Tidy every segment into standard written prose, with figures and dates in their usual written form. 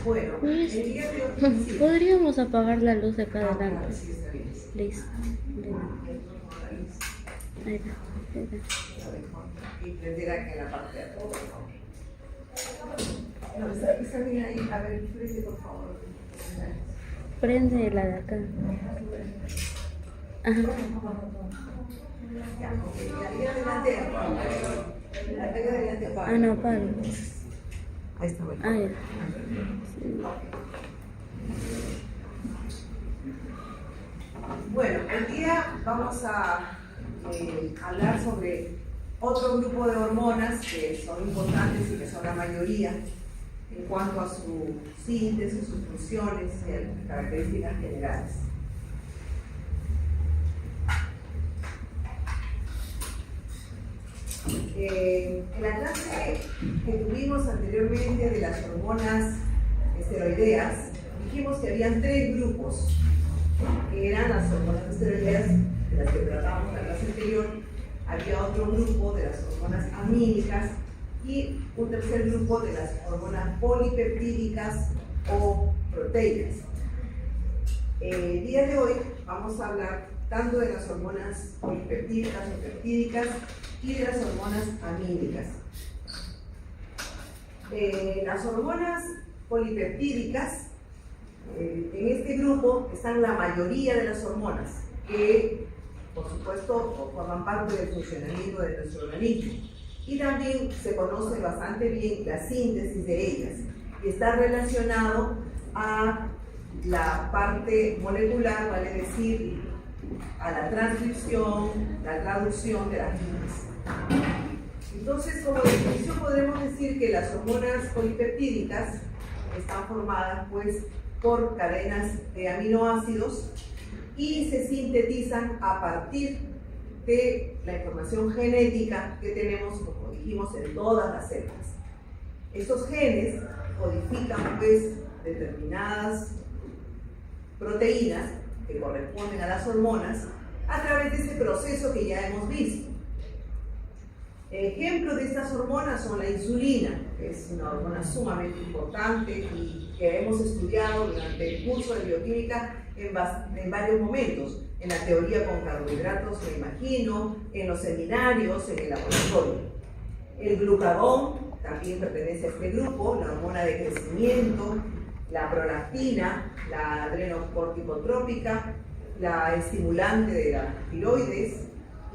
Bueno, el día de hoy... Sí. Podríamos apagar la luz de acá Claro, adelante. sí, está bien. Listo. Ahí está. Y prender aquí en la parte de atrás. No, está bien ahí. A ver, prende por favor. Prende la de acá. Ajá. Ya, ok. Y adelante. Adelante, apaga. Ah, no, apaga. Ahí está, bueno. Ah, ya. Bueno, hoy día vamos a hablar sobre otro grupo de hormonas que son importantes y que son la mayoría en cuanto a su síntesis, sus funciones y características generales. En la clase que tuvimos anteriormente de las hormonas esteroideas, dijimos que habían tres grupos, que eran las hormonas esteroideas, de las que tratamos en la clase anterior. Había otro grupo de las hormonas amínicas y un tercer grupo de las hormonas polipeptídicas o proteicas. El día de hoy vamos a hablar tanto de las hormonas polipeptídicas o peptídicas y de las hormonas amínicas. Las hormonas polipeptídicas, en este grupo están la mayoría de las hormonas que, por supuesto, forman parte del funcionamiento de nuestro organismo. Y también se conoce bastante bien la síntesis de ellas y está relacionado a la parte molecular, vale decir, a la transcripción, la traducción de las mismas. Entonces, como definición podemos decir que las hormonas polipeptídicas están formadas pues por cadenas de aminoácidos y se sintetizan a partir de la información genética que tenemos, como dijimos, en todas las células. Estos genes codifican pues determinadas proteínas que corresponden a las hormonas a través de ese proceso que ya hemos visto. Ejemplos de estas hormonas son la insulina, que es una hormona sumamente importante y que hemos estudiado durante el curso de bioquímica en varios momentos, en la teoría con carbohidratos, me imagino, en los seminarios, en el laboratorio. El glucagón también pertenece a este grupo, la hormona de crecimiento, la prolactina, la adrenocorticotrópica, la estimulante de la tiroides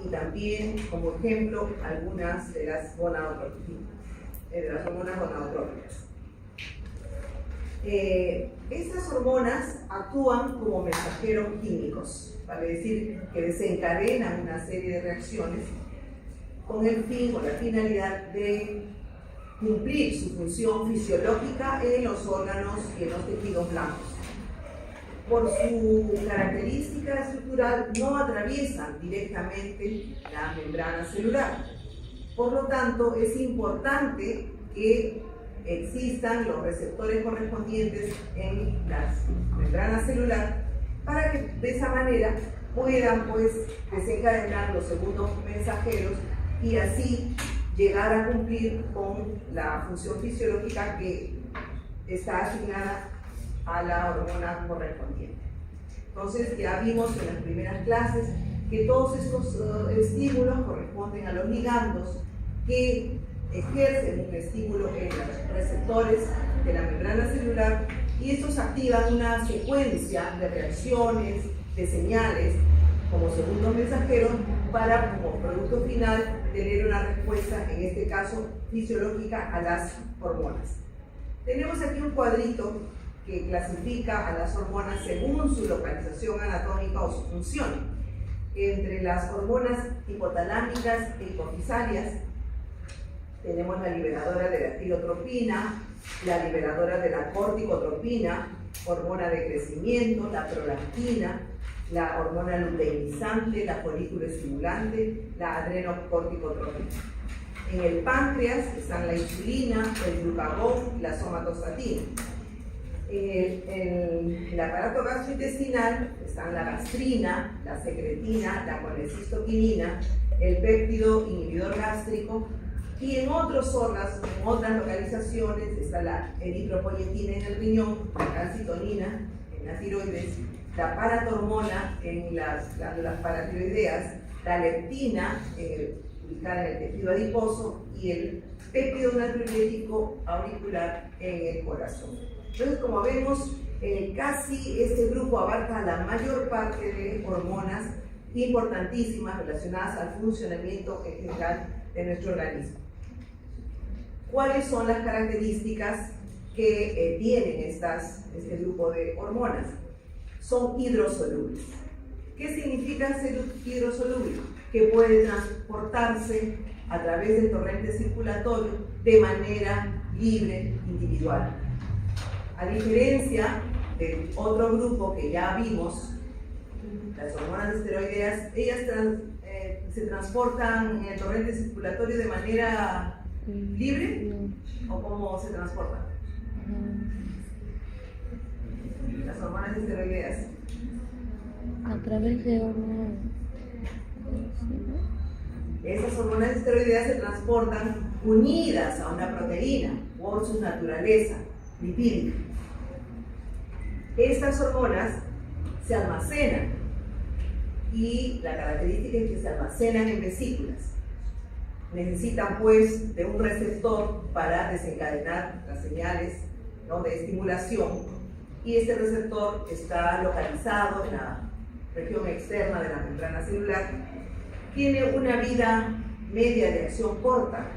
y también, como ejemplo, algunas de las hormonas gonadotrópicas. Estas hormonas actúan como mensajeros químicos, vale decir que desencadenan una serie de reacciones con el fin o la finalidad de cumplir su función fisiológica en los órganos y en los tejidos blancos. Por su característica estructural no atraviesan directamente la membrana celular. Por lo tanto, es importante que existan los receptores correspondientes en la membrana celular para que de esa manera puedan pues desencadenar los segundos mensajeros y así llegar a cumplir con la función fisiológica que está asignada a la hormona correspondiente. Entonces ya vimos en las primeras clases que todos estos estímulos corresponden a los ligandos que ejercen un estímulo en los receptores de la membrana celular y estos activan una secuencia de reacciones, de señales como segundos mensajeros para como producto final tener una respuesta, en este caso fisiológica, a las hormonas. Tenemos aquí un cuadrito que clasifica a las hormonas según su localización anatómica o su función. Entre las hormonas hipotalámicas e hipofisarias tenemos la liberadora de la tirotropina, la liberadora de la corticotropina, hormona de crecimiento, la prolactina, la hormona luteinizante, la folículo estimulante, la adrenocorticotrópica. En el páncreas están la insulina, el glucagón y la somatostatina. En el aparato gastrointestinal están la gastrina, la secretina, la colecistoquinina, el péptido inhibidor gástrico, y en otros órganos, en otras localizaciones, está la eritropoyetina en el riñón, la calcitonina en la tiroides, la paratormona en las glándulas paratiroideas, la leptina ubicada en el tejido adiposo y el péptido natriurético auricular en el corazón. Entonces, como vemos, casi este grupo abarca la mayor parte de hormonas importantísimas relacionadas al funcionamiento en general de nuestro organismo. ¿Cuáles son las características que tienen este grupo de hormonas? Son hidrosolubles. ¿Qué significa ser hidrosoluble? Que puede transportarse a través del torrente circulatorio de manera libre, individual. A diferencia del otro grupo que ya vimos, las hormonas esteroideas, ellas se transportan en el torrente circulatorio de manera libre, ¿o cómo se transportan? Las hormonas esteroideas. A través de una... Esas hormonas esteroideas se transportan unidas a una proteína por su naturaleza lipídica. Estas hormonas se almacenan y la característica es que se almacenan en vesículas. Necesitan pues de un receptor para desencadenar las señales, ¿no?, de estimulación, y este receptor está localizado en la región externa de la membrana celular. Tiene una vida media de acción corta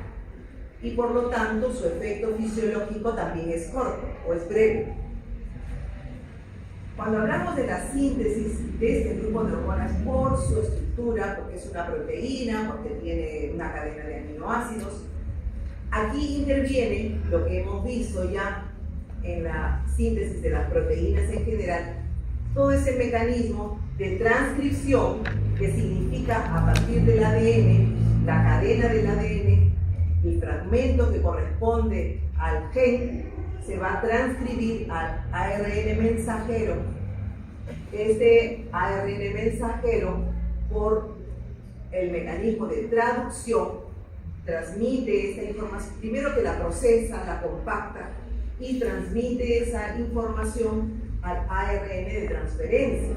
y por lo tanto su efecto fisiológico también es corto o es breve. Cuando hablamos de la síntesis de este grupo de hormonas por su estructura, porque es una proteína, porque tiene una cadena de aminoácidos, aquí interviene lo que hemos visto ya en la síntesis de las proteínas en general, todo ese mecanismo de transcripción que significa a partir del ADN, la cadena del ADN, el fragmento que corresponde al gen, se va a transcribir al ARN mensajero. Este ARN mensajero, por el mecanismo de traducción, transmite esta información, primero que la procesa, la compacta y transmite esa información al ARN de transferencia.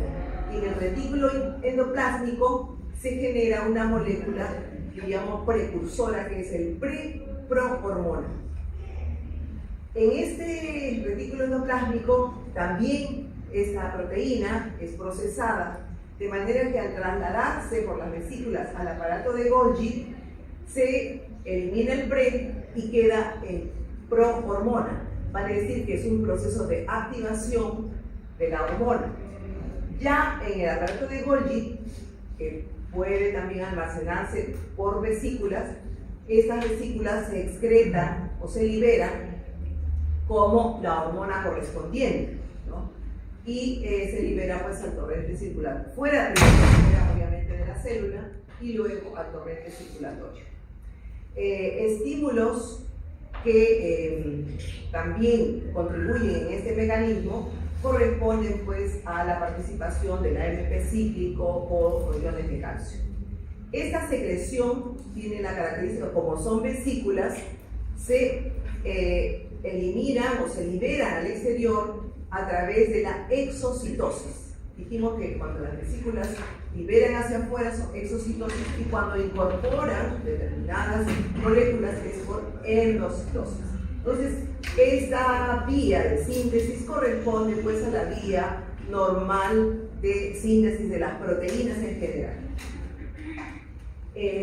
Y en el retículo endoplásmico se genera una molécula que llamamos precursora, que es el prohormona. En este retículo endoplásmico también esta proteína es procesada, de manera que al trasladarse por las vesículas al aparato de Golgi, se elimina el pre y queda en prohormona. Vale decir que es un proceso de activación de la hormona. Ya en el aparato de Golgi, que puede también almacenarse por vesículas, estas vesículas se excretan o se liberan como la hormona correspondiente, ¿no? Y se libera pues al torrente circulatorio, fuera obviamente de la célula y luego al torrente circulatorio. Estímulos que también contribuyen en este mecanismo corresponden pues a la participación del AMP cíclico o iones de calcio. Esta secreción tiene la característica, como son vesículas, se eliminan o se liberan al exterior a través de la exocitosis. Dijimos que cuando las vesículas liberan hacia afuera son exocitosis y cuando incorporan determinadas moléculas es por endocitosis. Entonces, esta vía de síntesis corresponde pues a la vía normal de síntesis de las proteínas en general.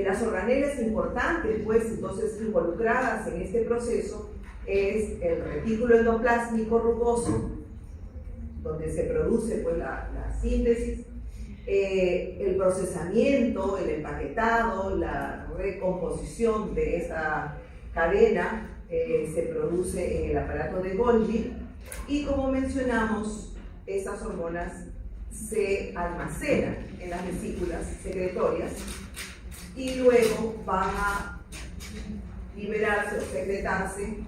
Las organelas importantes pues entonces involucradas en este proceso es el retículo endoplásmico rugoso, donde se produce pues la síntesis, el procesamiento, el empaquetado, la recomposición de esa cadena se produce en el aparato de Golgi, y como mencionamos, estas hormonas se almacenan en las vesículas secretorias y luego van a liberarse o secretarse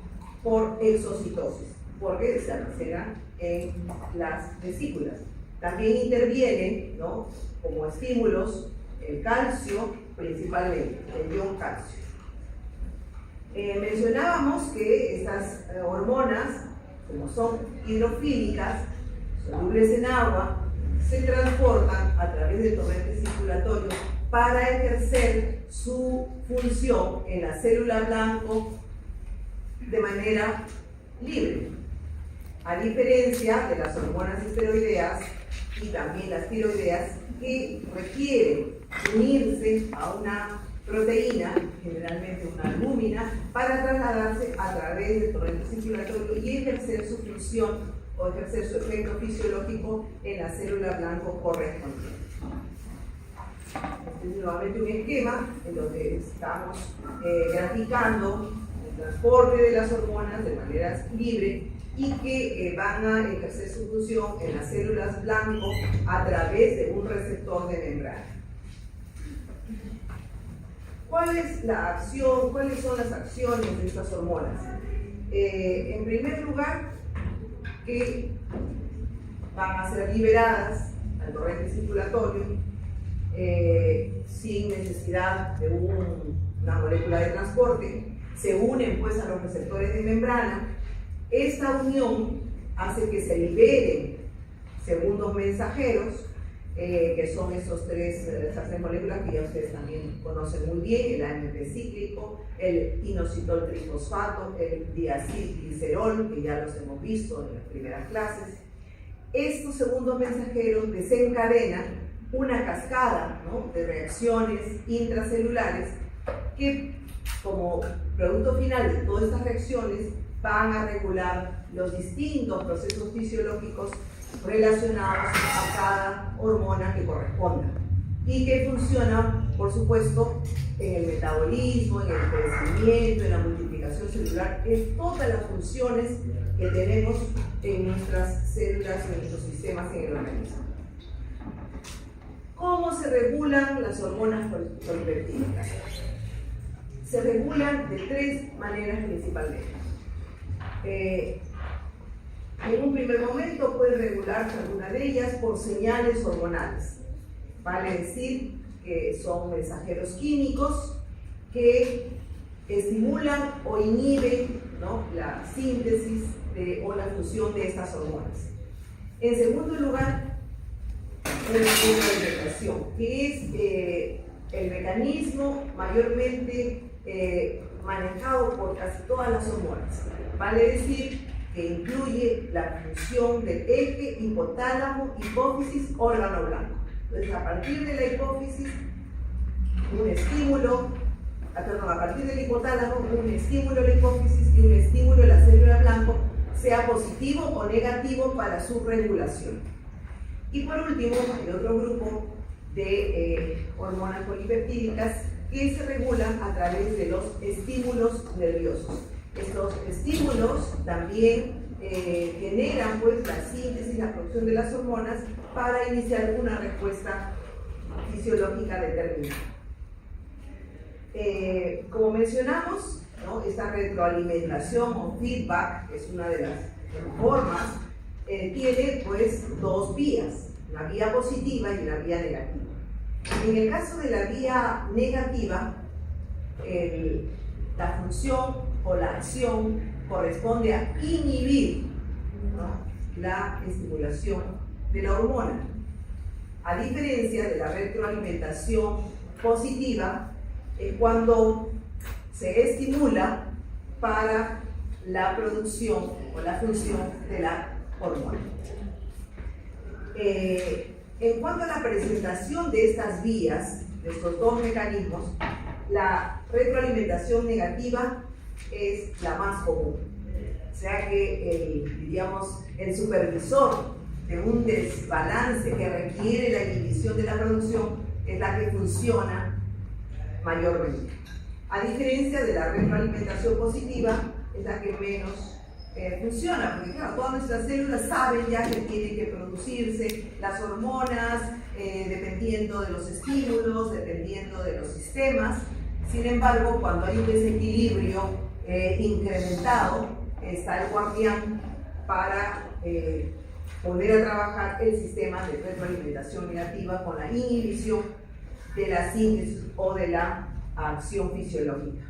por exocitosis, porque se almacenan en las vesículas. También intervienen, ¿no?, como estímulos el calcio principalmente, el ion calcio. Mencionábamos que estas hormonas, como son hidrofílicas, solubles en agua, se transportan a través del torrente circulatorio para ejercer su función en la célula blanco de manera libre, a diferencia de las hormonas esteroideas y también las tiroideas, que requieren unirse a una proteína, generalmente una albúmina, para trasladarse a través del torrente circulatorio y ejercer su función o ejercer su efecto fisiológico en la célula blanco correspondiente. Este es nuevamente un esquema en donde estamos graficando el transporte de las hormonas de manera libre y que van a ejercer su función en las células blanco a través de un receptor de membrana. ¿Cuál es la acción? ¿Cuáles son las acciones de estas hormonas? En primer lugar, que van a ser liberadas al torrente circulatorio sin necesidad de una molécula de transporte, se unen pues a los receptores de membrana. Esta unión hace que se liberen segundos mensajeros, que son esas tres moléculas que ya ustedes también conocen muy bien: el AMP cíclico, el inositol trifosfato, el diacilglicerol, que ya los hemos visto en las primeras clases. Estos segundos mensajeros desencadenan una cascada, ¿no?, de reacciones intracelulares que, como producto final de todas estas reacciones, van a regular los distintos procesos fisiológicos relacionados a cada hormona que corresponda y que funcionan, por supuesto, en el metabolismo, en el crecimiento, en la multiplicación celular, en todas las funciones que tenemos en nuestras células, en nuestros sistemas, en el organismo. ¿Cómo se regulan las hormonas polipeptídicas? Se regulan de tres maneras principalmente. En un primer momento puede regularse alguna de ellas por señales hormonales. Vale decir que son mensajeros químicos que estimulan o inhiben, ¿no?, la síntesis o la función de estas hormonas. En segundo lugar, una retroalimentación, que es el mecanismo mayormente manejado por casi todas las hormonas. Vale decir que incluye la función del eje hipotálamo, hipófisis, órgano blanco. Entonces, a partir de la hipófisis, a partir del hipotálamo, un estímulo a la hipófisis y un estímulo a la célula blanco, sea positivo o negativo para su regulación. Y por último, hay otro grupo de hormonas polipeptídicas que se regulan a través de los estímulos nerviosos. Estos estímulos también generan pues la síntesis, la producción de las hormonas para iniciar una respuesta fisiológica determinada. Como mencionamos, ¿no?, esta retroalimentación o feedback, que es una de las formas, tiene pues dos vías, una vía positiva y una vía negativa. En el caso de la vía negativa, la función o la acción corresponde a inhibir, ¿no?, la estimulación de la hormona, a diferencia de la retroalimentación positiva, cuando se estimula para la producción o la función de la hormona. En cuanto a la presentación de estas vías, de estos dos mecanismos, la retroalimentación negativa es la más común. O sea que el supervisor de un desbalance que requiere la inhibición de la producción es la que funciona mayormente. A diferencia de la retroalimentación positiva, es la que menos funciona, porque claro, todas nuestras células saben ya que tienen que producirse las hormonas dependiendo de los estímulos, dependiendo de los sistemas. Sin embargo, cuando hay un desequilibrio incrementado, está el guardián para poner a trabajar el sistema de retroalimentación negativa con la inhibición de la síntesis o de la acción fisiológica.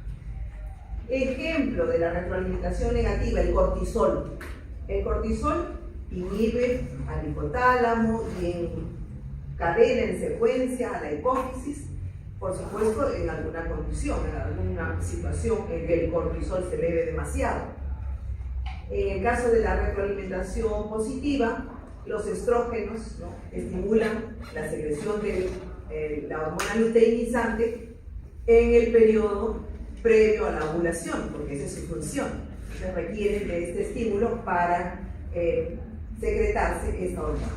Ejemplo de la retroalimentación negativa, el cortisol. El cortisol inhibe al hipotálamo y encadena en secuencia a la hipófisis, por supuesto en alguna condición, en alguna situación en que el cortisol se eleve demasiado. En el caso de la retroalimentación positiva, los estrógenos, ¿no?, estimulan la secreción de la hormona luteinizante en el periodo previo a la ovulación, porque esa es su función. Se requiere de este estímulo para secretarse esta hormona.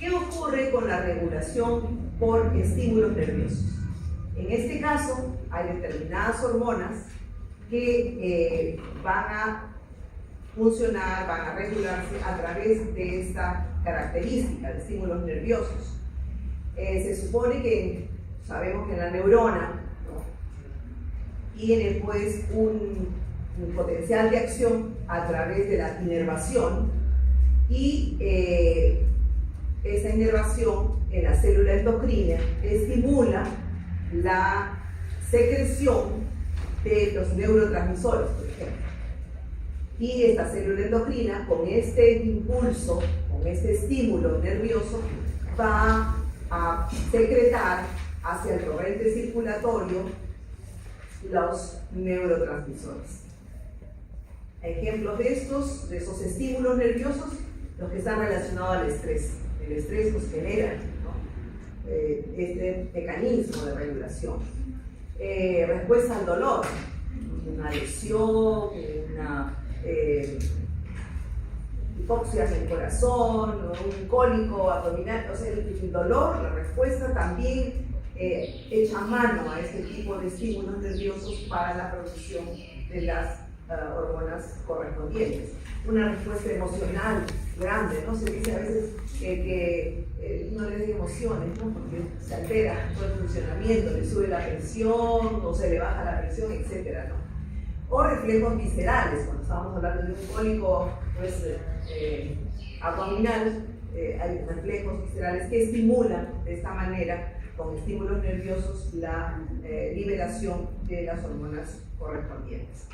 ¿Qué ocurre con la regulación por estímulos nerviosos? En este caso, hay determinadas hormonas que van a funcionar, van a regularse a través de esta característica de estímulos nerviosos. Se supone que sabemos que en la neurona, ¿no?, tiene pues un potencial de acción a través de la inervación y esa inervación en la célula endocrina estimula la secreción de los neurotransmisores, por ejemplo. Y esta célula endocrina, con este impulso, con este estímulo nervioso, va a secretar hacia el torrente circulatorio los neurotransmisores. Ejemplos de esos estímulos nerviosos, los que están relacionados al estrés. El estrés nos genera, ¿no?, este mecanismo de regulación. Respuesta al dolor, una lesión, una hipoxia en el corazón, un cólico abdominal, o sea, el dolor, la respuesta también echa mano a este tipo de estímulos nerviosos para la producción de las hormonas correspondientes. Una respuesta emocional grande, ¿no? Se dice a veces que no le den emociones, ¿no?, porque se altera todo el funcionamiento, le sube la presión o se le baja la presión, etc., ¿no? O reflejos viscerales, cuando estamos hablando de un cólico pues, abdominal, hay reflejos viscerales que estimulan de esta manera, con estímulos nerviosos, la liberación de las hormonas correspondientes.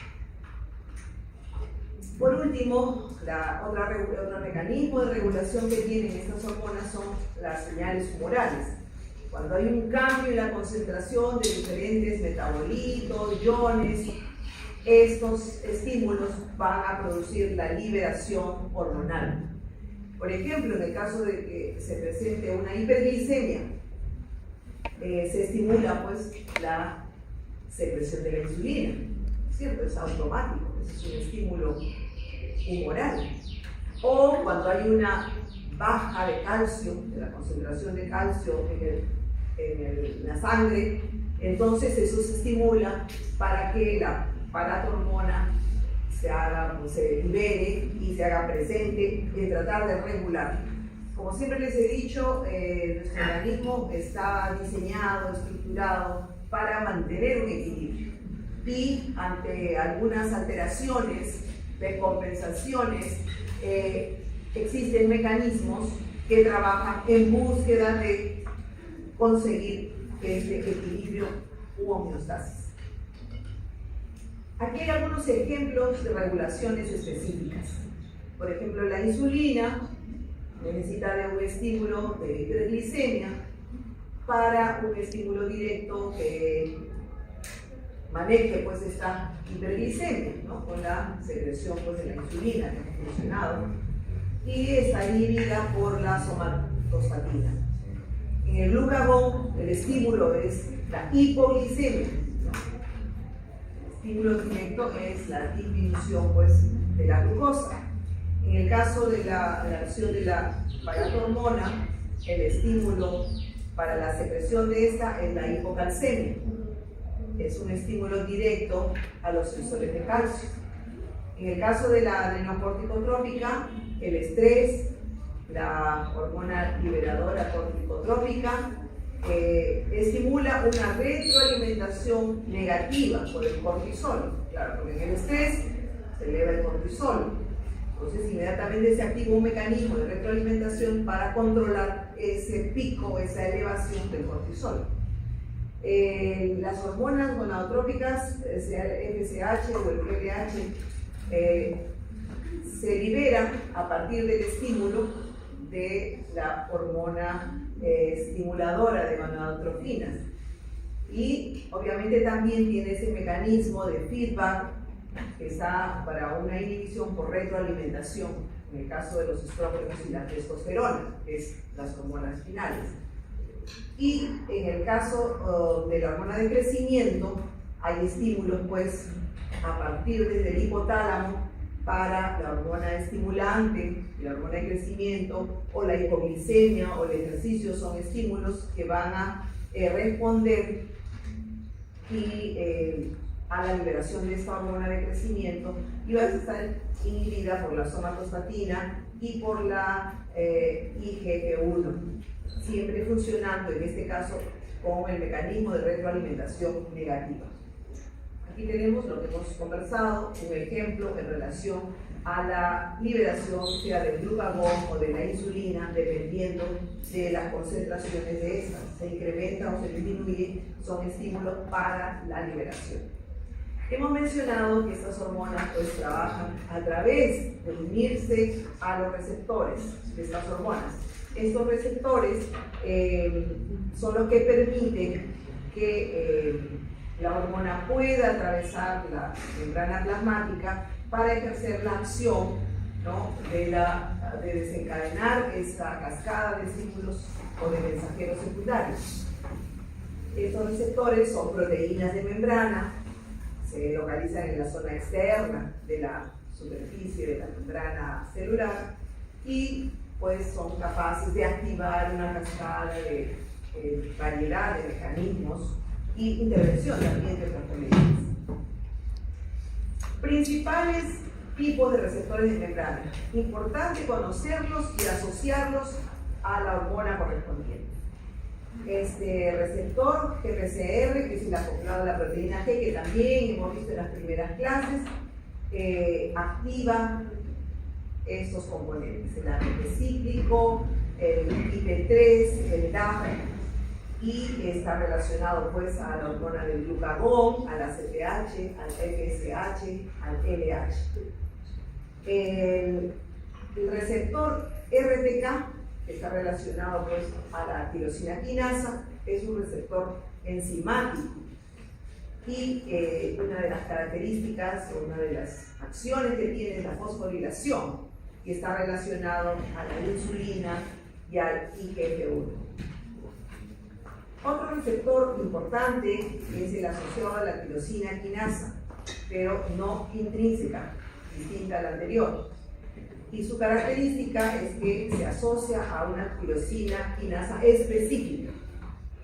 Por último, otro mecanismo de regulación que tienen estas hormonas son las señales humorales. Cuando hay un cambio en la concentración de diferentes metabolitos, iones, estos estímulos van a producir la liberación hormonal. Por ejemplo, en el caso de que se presente una hiperglicemia, se estimula pues la secreción de la insulina, ¿cierto? Es automático, es un estímulo humoral. O cuando hay una baja de calcio, de la concentración de calcio en la sangre, entonces eso se estimula para que la paratormona se libere y se haga presente en tratar de regular. Como siempre les he dicho, nuestro organismo está diseñado, estructurado para mantener un equilibrio. Y ante algunas alteraciones, descompensaciones, existen mecanismos que trabajan en búsqueda de conseguir este equilibrio u homeostasis. Aquí hay algunos ejemplos de regulaciones específicas. Por ejemplo, la insulina necesita de un estímulo de hiperglicemia para un estímulo directo que maneje pues esta hiperglicemia, ¿no?, con la secreción pues, de la insulina que hemos mencionado, y está inhibida por la somatostatina. En el glucagón el estímulo es la hipoglicemia, ¿no? El estímulo directo es la disminución pues, de la glucosa. En el caso de la acción de la paratormona, el estímulo para la secreción de esta es la hipocalcemia. Es un estímulo directo a los sensores de calcio. En el caso de la adrenocorticotrópica, el estrés, la hormona liberadora corticotrópica, estimula una retroalimentación negativa por el cortisol. Claro, porque en el estrés se eleva el cortisol. Entonces inmediatamente se activa un mecanismo de retroalimentación para controlar ese pico, esa elevación del cortisol. Las hormonas gonadotrópicas, sea el FSH o el LH, se liberan a partir del estímulo de la hormona estimuladora de gonadotrofinas. Y obviamente también tiene ese mecanismo de feedback que está para una inhibición por retroalimentación, en el caso de los estrógenos y la testosterona, que es las hormonas finales. Y en el caso de la hormona de crecimiento, hay estímulos pues a partir desde el hipotálamo para la hormona estimulante, la hormona de crecimiento, o la hipoglicemia o el ejercicio son estímulos que van a responder a la liberación de esta hormona de crecimiento, y va a estar inhibida por la somatostatina y por la IGF-1, siempre funcionando en este caso con el mecanismo de retroalimentación negativa. Aquí tenemos lo que hemos conversado, un ejemplo en relación a la liberación sea del glucagón o de la insulina, dependiendo de las concentraciones de estas. Se incrementa o se disminuye, son estímulos para la liberación. Hemos mencionado que estas hormonas pues trabajan a través de unirse a los receptores de estas hormonas. Estos receptores son los que permiten que la hormona pueda atravesar la membrana plasmática para ejercer la acción, ¿no?, de desencadenar esta cascada de estímulos o de mensajeros secundarios. Estos receptores son proteínas de membrana, se localizan en la zona externa de la superficie de la membrana celular y pues son capaces de activar una cascada de variedad de mecanismos y intervención también de otras moléculas. Principales tipos de receptores de membrana. Importante conocerlos y asociarlos a la hormona correspondiente. Este receptor GPCR, que es el acoplado a la proteína G, que también hemos visto en las primeras clases, activa estos componentes, el ATP cíclico, el IP3, el DAP, y está relacionado pues a la hormona del glucagón, a la CPH, al FSH, al LH. El receptor RTK, que está relacionado pues a la tirosina quinasa, es un receptor enzimático y una de las características o una de las acciones que tiene es la fosforilación, y está relacionado a la insulina y al IGF-1. Otro receptor importante es el asociado a la tirosina quinasa, pero no intrínseca, distinta a la anterior. Y su característica es que se asocia a una tirosina quinasa específica,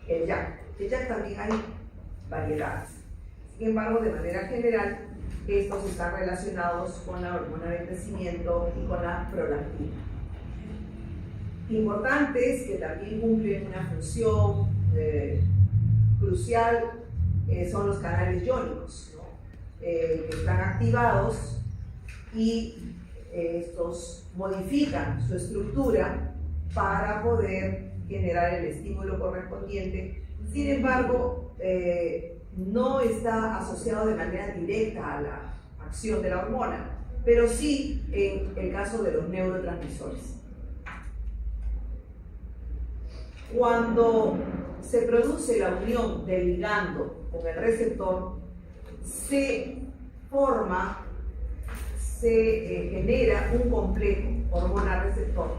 el JAK. El JAK también hay variedades. Sin embargo, de manera general, estos están relacionados con la hormona de crecimiento y con la prolactina. Importantes que también cumplen una función crucial son los canales iónicos, ¿no?, que están activados y estos modifican su estructura para poder generar el estímulo correspondiente. Sin embargo, no está asociado de manera directa a la acción de la hormona, pero sí en el caso de los neurotransmisores. Cuando se produce la unión del ligando con el receptor, se genera un complejo hormona-receptor,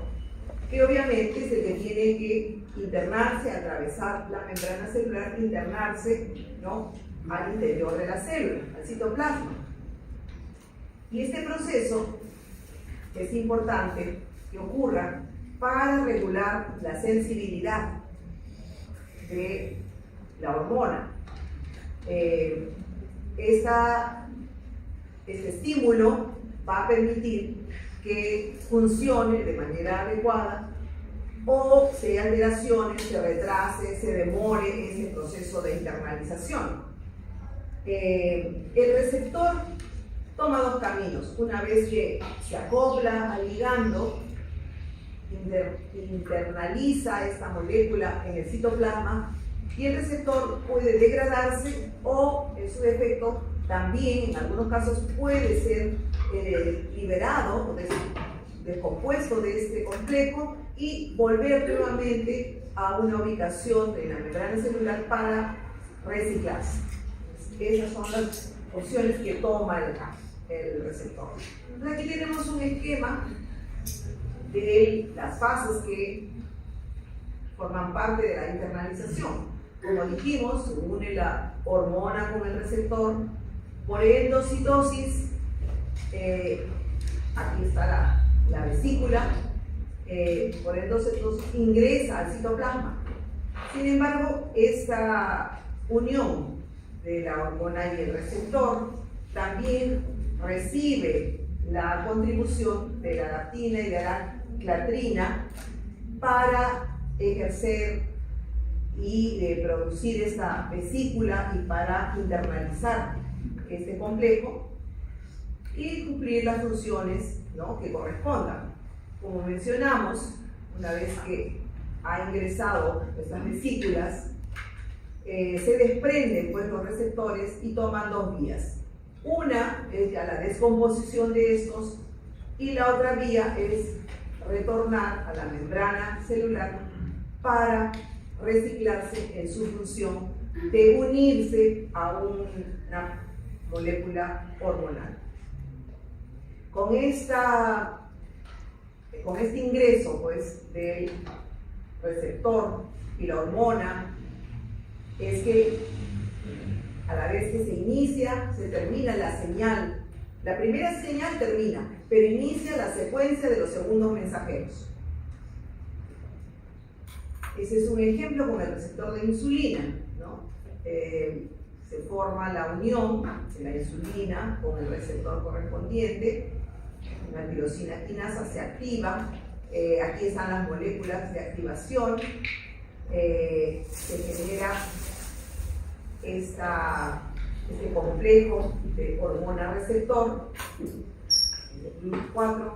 que obviamente es el que tiene que internarse, atravesar la membrana celular, internarse, ¿no?, al interior de la célula, al citoplasma. Y este proceso es importante que ocurra para regular la sensibilidad de la hormona. Este estímulo va a permitir que funcione de manera adecuada, o si hay alteraciones, se retrase, se demore ese proceso de internalización. El receptor toma dos caminos. Una vez que se acopla al ligando, internaliza esta molécula en el citoplasma y el receptor puede degradarse o, en su defecto, también en algunos casos puede ser liberado o descompuesto de este complejo y volver nuevamente a una ubicación de la membrana celular para reciclarse. Esas son las opciones que toma el receptor. Entonces aquí tenemos un esquema de las fases que forman parte de la internalización. Como dijimos, se une la hormona con el receptor por endocitosis. Aquí está la vesícula. Por endocitosis ingresa al citoplasma. Sin embargo, esta unión de la hormona y el receptor también recibe la contribución de la adaptina y de la clatrina para ejercer y producir esta vesícula y para internalizar este complejo y cumplir las funciones, ¿no?, que correspondan. Como mencionamos, una vez que ha ingresado estas vesículas, se desprenden pues los receptores y toman dos vías. Una es ya la descomposición de estos y la otra vía es retornar a la membrana celular para reciclarse en su función de unirse a una molécula hormonal. Con este ingreso pues, del receptor y la hormona, es que a la vez que se inicia, se termina la señal. La primera señal termina, pero inicia la secuencia de los segundos mensajeros. Ese es un ejemplo con el receptor de insulina, ¿no? Se forma la unión de la insulina con el receptor correspondiente, la tirosina quinasa se activa, aquí están las moléculas de activación, se genera este complejo de hormona receptor, el GLUT4.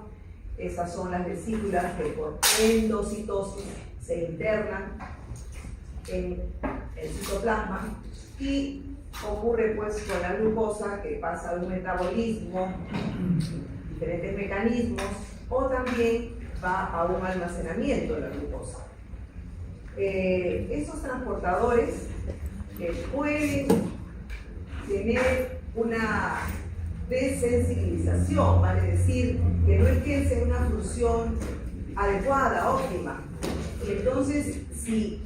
Estas son las vesículas que por endocitosis se internan en el citoplasma y ocurre pues con la glucosa que pasa de un metabolismo, diferentes mecanismos, o también va a un almacenamiento de la glucosa. Estos transportadores pueden tener una desensibilización, vale decir que no ejercen una función adecuada, óptima. Entonces, si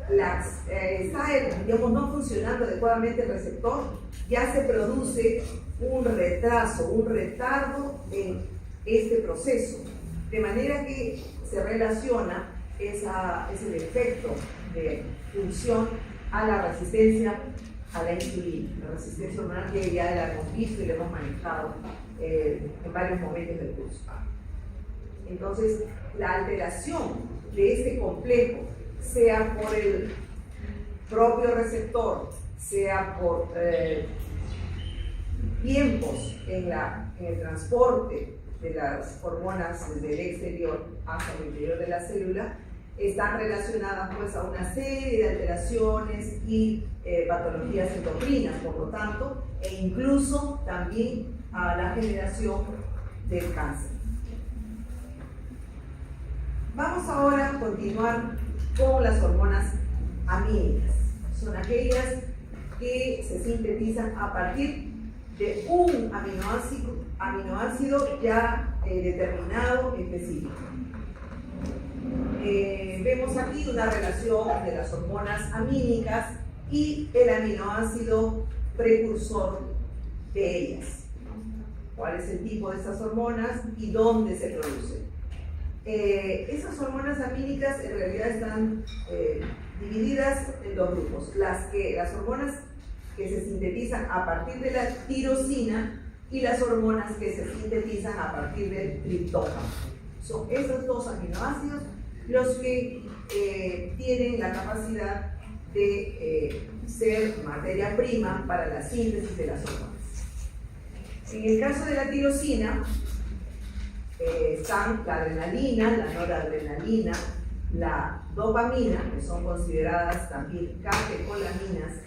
está digamos, no funcionando adecuadamente el receptor, ya se produce un retraso, un retardo en este proceso, de manera que se relaciona ese defecto de función a la resistencia a la insulina, la resistencia hormonal que ya la hemos visto y la hemos manejado en varios momentos del curso. Entonces, la alteración de este complejo, sea por el propio receptor, sea por tiempos en el transporte de las hormonas desde el exterior hacia el interior de la célula, están relacionadas pues a una serie de alteraciones y patologías endocrinas, por lo tanto, e incluso también a la generación del cáncer. Vamos ahora a continuar con las hormonas amínicas. Son aquellas que se sintetizan a partir de un aminoácido ya determinado, específico. Vemos aquí una relación de las hormonas amínicas y el aminoácido precursor de ellas. ¿Cuál es el tipo de estas hormonas y dónde se producen? Esas hormonas amínicas en realidad están divididas en dos grupos. Las hormonas que se sintetizan a partir de la tirosina y las hormonas que se sintetizan a partir del triptófano. Son esos dos aminoácidos los que tienen la capacidad de ser materia prima para la síntesis de las hormonas. En el caso de la tirosina, están la adrenalina, la noradrenalina, la dopamina, que son consideradas también catecolaminas,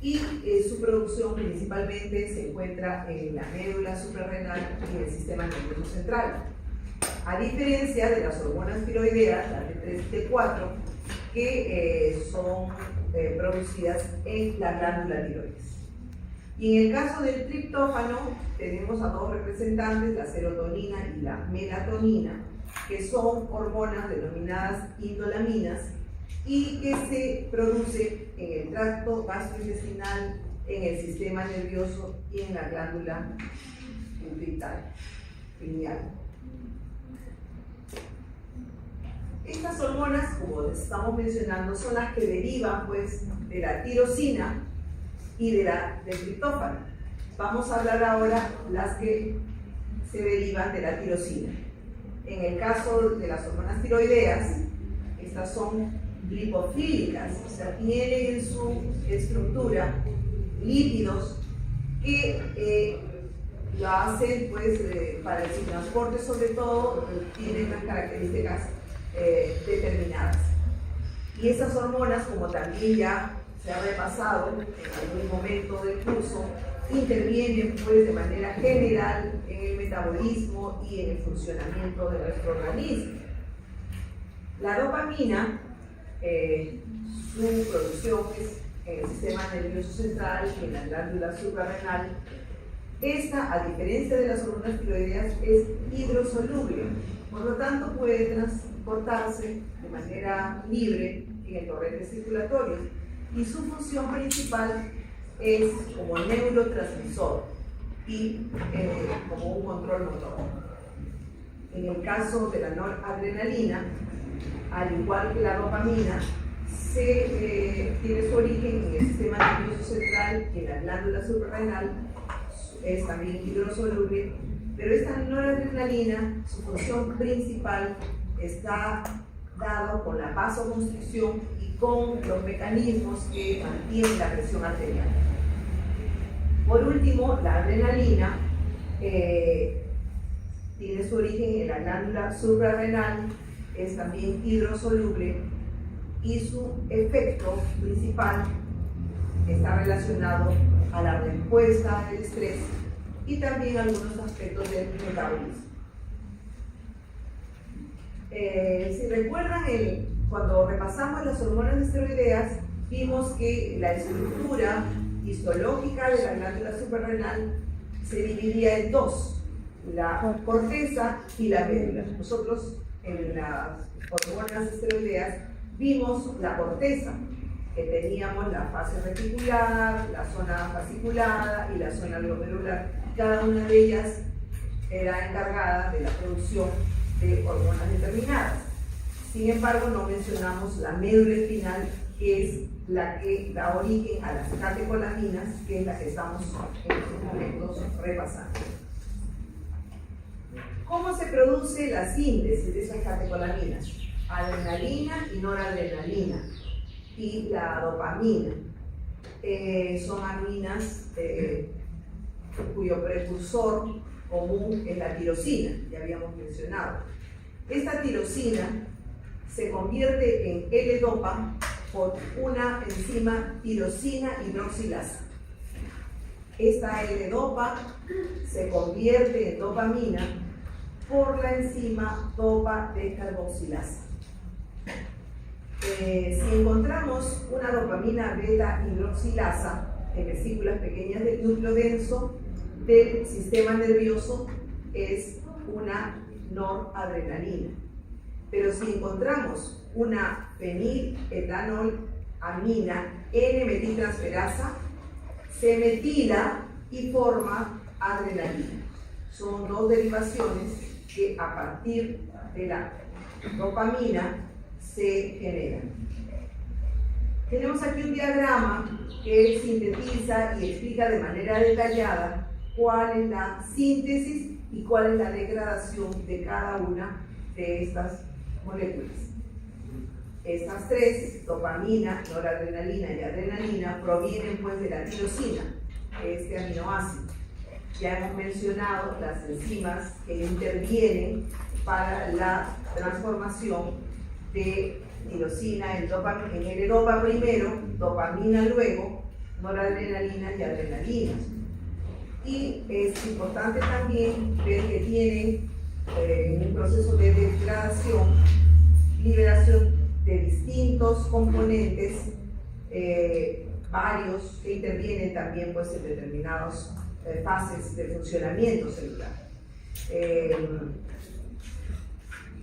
y su producción principalmente se encuentra en la médula suprarrenal y en el sistema nervioso central. A diferencia de las hormonas tiroideas, las T3 y T4, que son producidas en la glándula tiroides. Y en el caso del triptófano, tenemos a dos representantes, la serotonina y la melatonina, que son hormonas denominadas indolaminas y que se producen en el tracto gastrointestinal, en el sistema nervioso y en la glándula pineal. Estas hormonas, como les estamos mencionando, son las que derivan pues, de la tirosina y del triptófano. Vamos a hablar ahora las que se derivan de la tirosina. En el caso de las hormonas tiroideas, estas son lipofílicas, o sea, tienen en su estructura lípidos que lo hacen pues, para el transporte, sobre todo, tienen unas características determinadas. Y esas hormonas, como también ya se ha repasado en algún momento del curso, intervienen pues de manera general en el metabolismo y en el funcionamiento de nuestro organismo. La dopamina, su producción es en el sistema nervioso central y en la glándula suprarrenal. Esta, a diferencia de las hormonas tiroideas, es hidrosoluble, por lo tanto puede transportarse de manera libre en el torrente circulatorio, y su función principal es como neurotransmisor y como un control motor. En el caso de la noradrenalina, al igual que la dopamina, tiene su origen en el sistema nervioso central y en la glándula suprarrenal, es también hidrosoluble, pero esta noradrenalina, su función principal está dado con la vasoconstricción y con los mecanismos que mantienen la presión arterial. Por último, la adrenalina tiene su origen en la glándula suprarrenal, es también hidrosoluble y su efecto principal está relacionado a la respuesta del estrés y también algunos aspectos del metabolismo. Si recuerdan, cuando repasamos las hormonas esteroideas, vimos que la estructura histológica de la glándula suprarrenal se dividía en dos, la corteza y la médula. Nosotros en las hormonas esteroideas vimos la corteza, que teníamos la fase reticular, la zona fasciculada y la zona glomerular. Cada una de ellas era encargada de la producción de hormonas determinadas. Sin embargo, no mencionamos la médula espinal, que es la que da origen a las catecolaminas, que es la que estamos en estos momentos repasando. ¿Cómo se produce la síntesis de esas catecolaminas? Adrenalina y noradrenalina y la dopamina. Son aminas cuyo precursor común es la tirosina, ya habíamos mencionado. Esta tirosina se convierte en L-dopa por una enzima tirosina hidroxilasa. Esta L-dopa se convierte en dopamina por la enzima dopa-descarboxilasa. Si encontramos una dopamina beta-hidroxilasa en vesículas pequeñas del núcleo denso del sistema nervioso, es una noradrenalina. Pero si encontramos una feniletolamina N-metiltransferasa, se metila y forma adrenalina. Son dos derivaciones que a partir de la dopamina se generan. Tenemos aquí un diagrama que sintetiza y explica de manera detallada cuál es la síntesis y cuál es la degradación de cada una de estas moléculas. Estas tres, dopamina, noradrenalina y adrenalina, provienen pues de la tirosina, este aminoácido. ya hemos mencionado las enzimas que intervienen para la transformación de tirosina en L-Dopa primero, dopamina luego, noradrenalina y adrenalina. Y es importante también ver que tienen en un proceso de degradación, liberación de distintos componentes, varios que intervienen también pues, en determinadas fases de funcionamiento celular.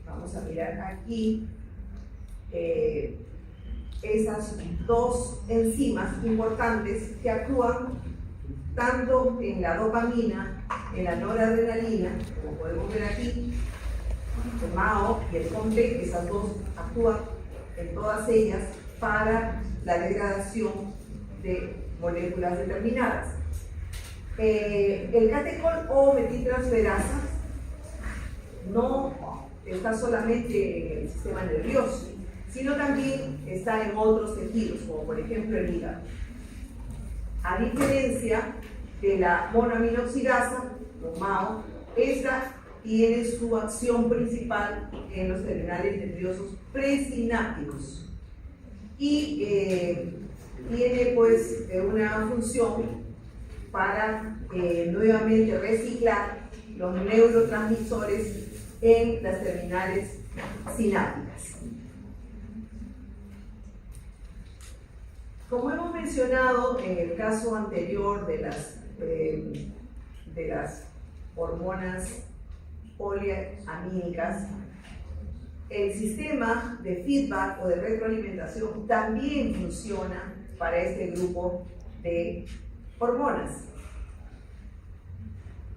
Vamos a mirar aquí esas dos enzimas importantes que actúan tanto en la dopamina, en la noradrenalina, como podemos ver aquí, el MAO y el COMT, esas dos actúan en todas ellas para la degradación de moléculas determinadas. El catecol o metiltransferasa no está solamente en el sistema nervioso, sino también está en otros tejidos, como por ejemplo el hígado. A diferencia de la monoaminoxidasa, o MAO, esta tiene su acción principal en los terminales nerviosos presinápticos y tiene pues una función para nuevamente reciclar los neurotransmisores en las terminales sinápticas. Como hemos mencionado en el caso anterior de las hormonas poliamínicas, el sistema de feedback o de retroalimentación también funciona para este grupo de hormonas.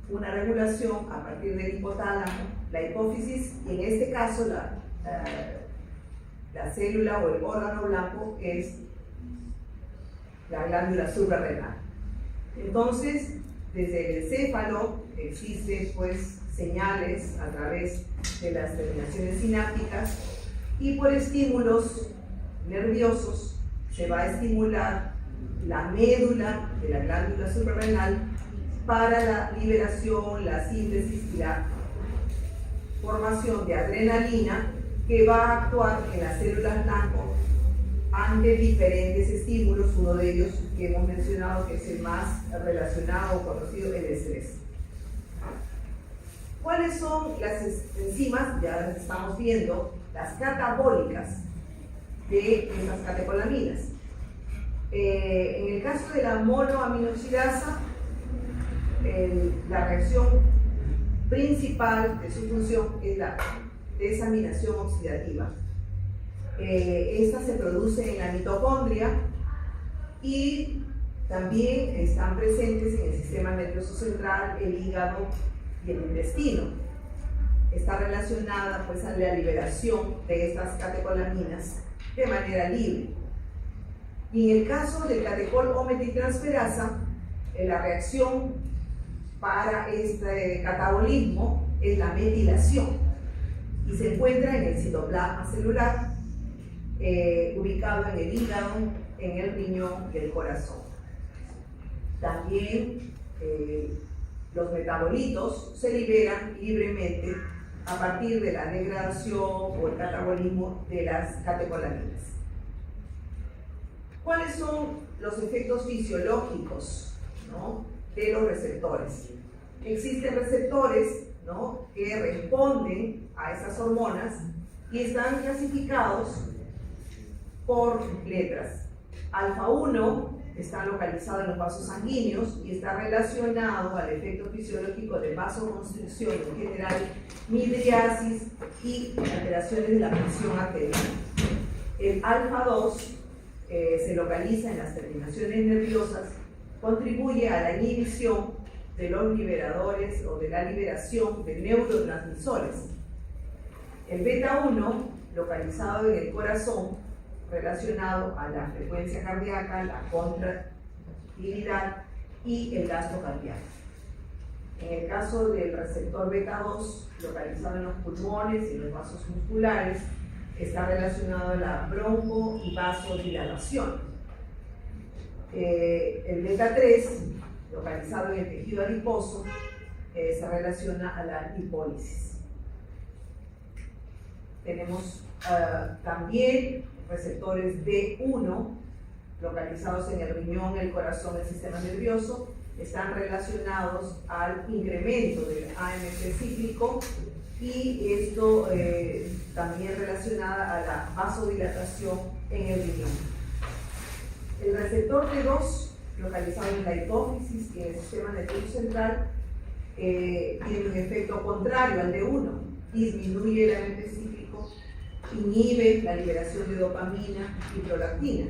Una regulación a partir del hipotálamo, la hipófisis, y en este caso la célula o el órgano blanco es la glándula suprarrenal. Entonces, desde el encéfalo existen pues señales a través de las terminaciones sinápticas y por estímulos nerviosos se va a estimular la médula de la glándula suprarrenal para la liberación, la síntesis y la formación de adrenalina que va a actuar en las células blanco ante diferentes estímulos, uno de ellos que hemos mencionado que es el más relacionado o conocido, el estrés. ¿Cuáles son las enzimas? Ya las estamos viendo, las catabólicas de esas catecolaminas. En el caso de la monoaminoxidasa, la reacción principal de su función es la desaminación oxidativa. Esta se produce en la mitocondria y también están presentes en el sistema nervioso central, el hígado y el intestino. Está relacionada pues a la liberación de estas catecolaminas de manera libre. Y en el caso del catecol o metiltransferasa, la reacción para este catabolismo es la metilación y se encuentra en el citoplasma celular, ubicado en el hígado, en el riñón y el corazón. También los metabolitos se liberan libremente a partir de la degradación o el catabolismo de las catecolaminas. ¿Cuáles son los efectos fisiológicos, ¿no?, de los receptores? Existen receptores, ¿no?, que responden a esas hormonas y están clasificados por letras. Alfa 1 está localizado en los vasos sanguíneos y está relacionado al efecto fisiológico de vasoconstricción en general, midriasis y alteraciones de la presión arterial. El alfa 2 se localiza en las terminaciones nerviosas, contribuye a la inhibición de los liberadores o de la liberación de neurotransmisores. El beta 1, localizado en el corazón, relacionado a la frecuencia cardíaca, la contractilidad y el gasto cardíaco. En el caso del receptor beta 2, localizado en los pulmones y los vasos musculares, está relacionado a la bronco y vasodilatación. El beta 3, localizado en el tejido adiposo, se relaciona a la lipólisis. Tenemos también receptores D1 localizados en el riñón, el corazón, el sistema nervioso, están relacionados al incremento del AMP cíclico y esto también relacionada a la vasodilatación en el riñón. El receptor D2 localizado en la hipófisis y en el sistema nervioso central tiene un efecto contrario al D1, disminuye el AMP cíclico, inhibe la liberación de dopamina y prolactina.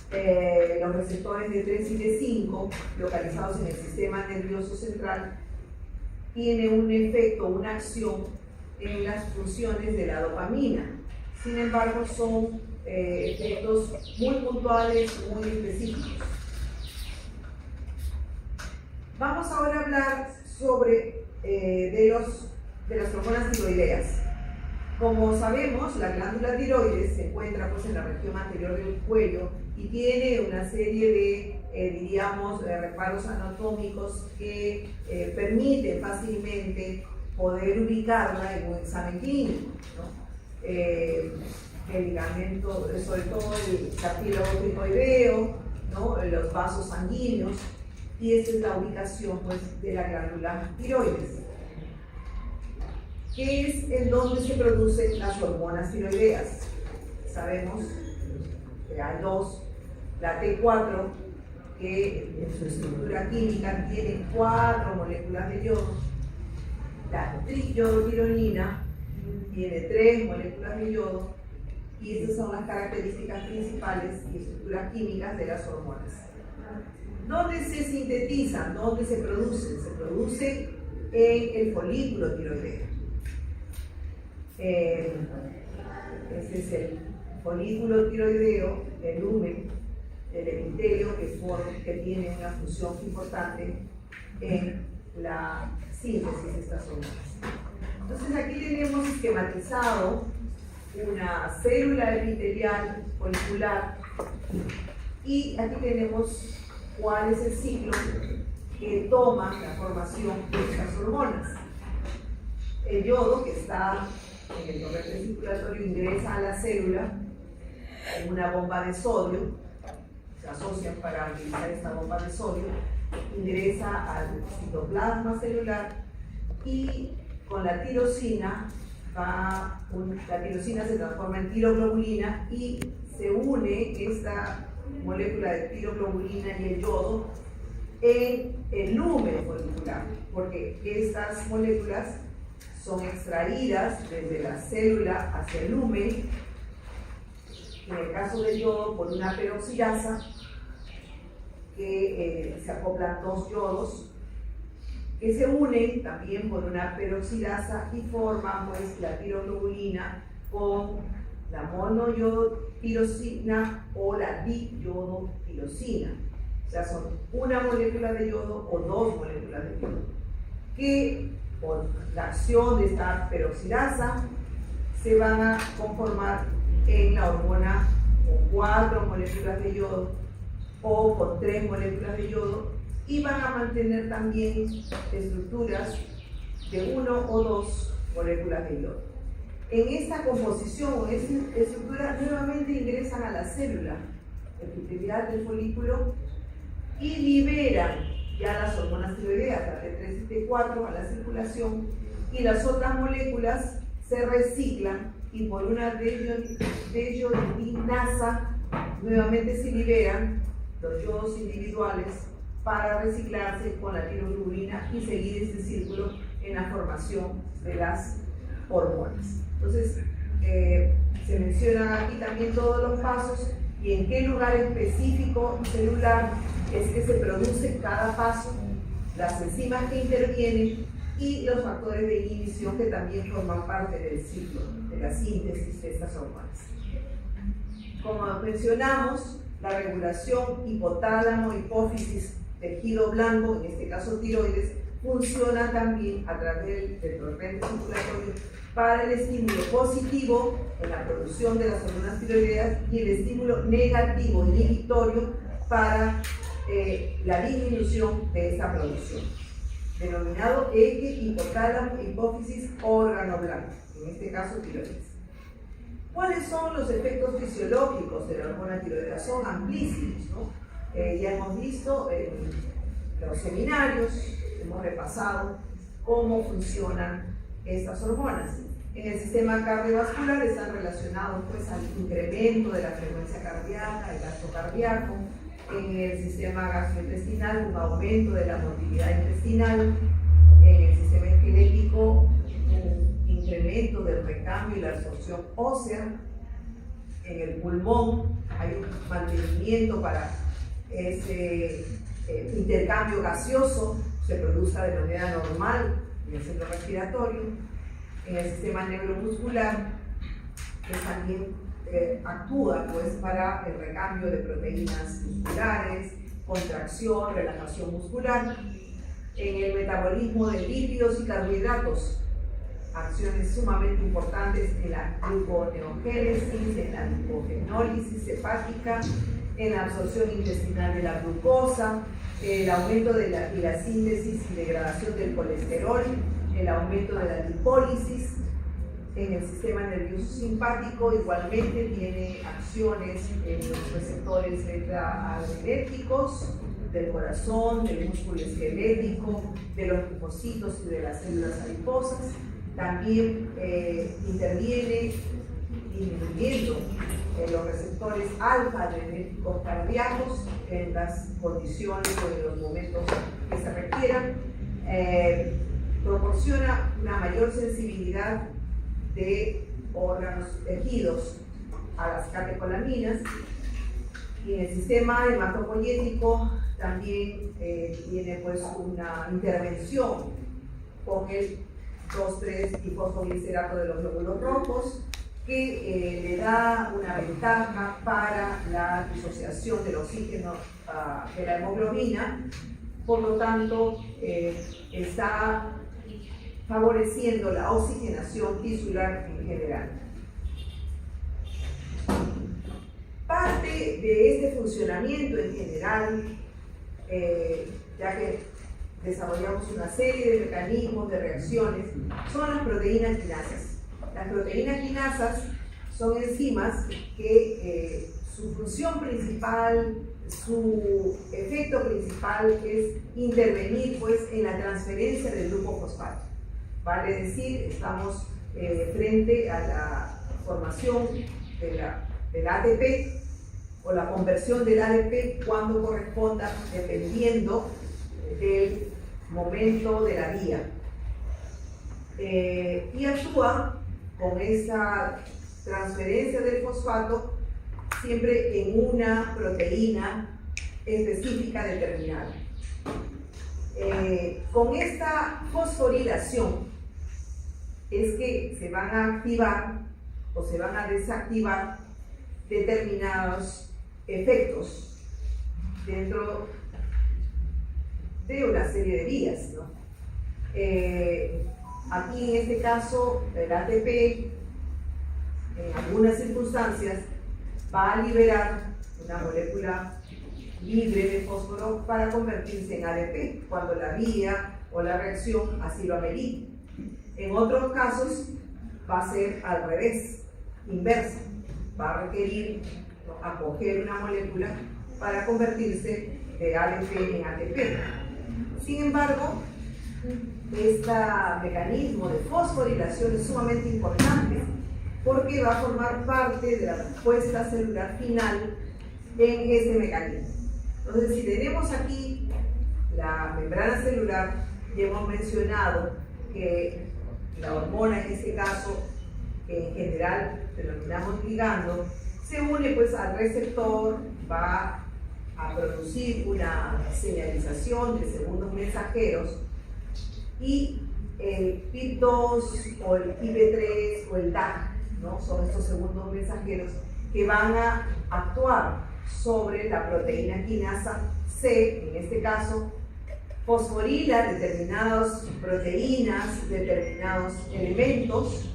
Los receptores D3 y D5 localizados en el sistema nervioso central tienen un efecto, una acción en las funciones de la dopamina. Sin embargo, son efectos muy puntuales, muy específicos. Vamos ahora a hablar sobre de las hormonas tiroideas. Como sabemos, la glándula tiroides se encuentra pues, en la región anterior del cuello y tiene una serie de, diríamos, reparos anatómicos que permiten fácilmente poder ubicarla en un examen clínico, ¿no? El ligamento, sobre todo el cartílago tiroideo, ¿no? Los vasos sanguíneos, y esta es la ubicación pues, de la glándula tiroides, que es en donde se producen las hormonas tiroideas. Sabemos que hay dos, la T4, que en su estructura química tiene 4 moléculas de yodo, la triyodothironina tiene 3 moléculas de yodo, y estas son las características principales y estructuras químicas de las hormonas. ¿Dónde se sintetizan? ¿Dónde se producen? Se producen en el folículo tiroideo. Este es el folículo tiroideo, el lumen, el epitelio que tiene una función importante en la síntesis de estas hormonas. Entonces aquí tenemos esquematizado una célula epitelial folicular y aquí tenemos cuál es el ciclo que toma la formación de estas hormonas. El yodo, que está en el torrente circulatorio, ingresa a la célula en una bomba de sodio, se asocian para utilizar esta bomba de sodio, ingresa al citoplasma celular y con la tirosina la tirosina se transforma en tiroglobulina y se une esta molécula de tiroglobulina y el yodo en el lumen folicular, porque estas moléculas son extraídas desde la célula hacia el lumen, en el caso del yodo por una peroxidasa, que se acoplan 2 yodos, que se unen también por una peroxidasa y forman pues la tiroglobulina con la monoyodotirosina o la diyodotirosina. O sea, son una molécula de yodo o 2 moléculas de yodo, que por la acción de esta peroxidasa se van a conformar en la hormona con 4 moléculas de yodo o con 3 moléculas de yodo, y van a mantener también estructuras de 1 o 2 moléculas de yodo. En esta composición o esta estructura nuevamente ingresan a la célula epitelial del folículo y liberan ya las hormonas tiroideas, la T3 y T4, a la circulación, y las otras moléculas se reciclan y por una deyodinasa nuevamente se liberan los yodos individuales para reciclarse con la tiroglobulina y seguir este círculo en la formación de las hormonas. Entonces, se mencionan aquí también todos los pasos y en qué lugar específico celular es que se produce cada paso, las enzimas que intervienen y los factores de inhibición que también forman parte del ciclo de la síntesis de estas hormonas. Como mencionamos, la regulación hipotálamo, hipófisis, tejido blanco, en este caso tiroides, funciona también a través del torrente circulatorio para el estímulo positivo en la producción de las hormonas tiroideas y el estímulo negativo inhibitorio para la disminución de esta producción, denominado eje hipotálamo hipófisis órgano blanco, en este caso tiroides. ¿Cuáles son los efectos fisiológicos de la hormona tiroidea? Son amplísimos, ¿no? Ya hemos visto en los seminarios, hemos repasado cómo funcionan estas hormonas. En el sistema cardiovascular están relacionados pues, al incremento de la frecuencia cardíaca, el gasto cardíaco. En el sistema gastrointestinal, un aumento de la motilidad intestinal. En el sistema esquelético, un incremento del recambio y la absorción ósea. En el pulmón hay un mantenimiento para ese intercambio gaseoso, se produce de manera normal en el centro respiratorio. En el sistema neuromuscular, que también actúa pues, para el recambio de proteínas musculares, contracción, relajación muscular. En el metabolismo de lípidos y carbohidratos, acciones sumamente importantes en la gluconeogénesis, en la lipogenólisis hepática, en la absorción intestinal de la glucosa, el aumento de la síntesis y degradación del colesterol, el aumento de la lipólisis. En el sistema nervioso simpático igualmente tiene acciones en los receptores beta-adrenérgicos del corazón, del músculo esquelético, de los linfocitos y de las células adiposas. También interviene disminuyendo los receptores alfa-adrenérgicos cardíacos en las condiciones o en los momentos que se requieran. Proporciona una mayor sensibilidad de órganos tejidos a las catecolaminas, y en el sistema hematopoyético también tiene pues una intervención con el 2,3-difosfoglicerato de los glóbulos rojos, que le da una ventaja para la disociación del oxígeno de la hemoglobina. Por lo tanto, está favoreciendo la oxigenación tisular en general. Parte de este funcionamiento en general, ya que desarrollamos una serie de mecanismos de reacciones, son las proteínas quinasas. Las proteínas quinasas son enzimas que su función principal, su efecto principal es intervenir pues, en la transferencia del grupo fosfato. Vale decir, estamos frente a la formación del ATP o la conversión del ADP cuando corresponda, dependiendo del momento de la vía. Y actúa con esa transferencia del fosfato siempre en una proteína específica determinada. Con esta fosforilación es que se van a activar o se van a desactivar determinados efectos dentro de una serie de vías, ¿no? Aquí en este caso el ATP en algunas circunstancias va a liberar una molécula libre de fósforo para convertirse en ADP cuando la vía o la reacción así lo amerite. En otros casos va a ser al revés, inversa, va a requerir acoger una molécula para convertirse de ADP en ATP. Sin embargo, este mecanismo de fosforilación es sumamente importante porque va a formar parte de la respuesta celular final en ese mecanismo. Entonces, si tenemos aquí la membrana celular, ya hemos mencionado que la hormona, en este caso, que en general denominamos ligando, se une pues al receptor, va a producir una señalización de segundos mensajeros, y el PIP2 o el IP3 o el DAC, ¿no? Son estos segundos mensajeros que van a actuar sobre la proteína quinasa C, en este caso, fosforila determinadas proteínas, determinados elementos,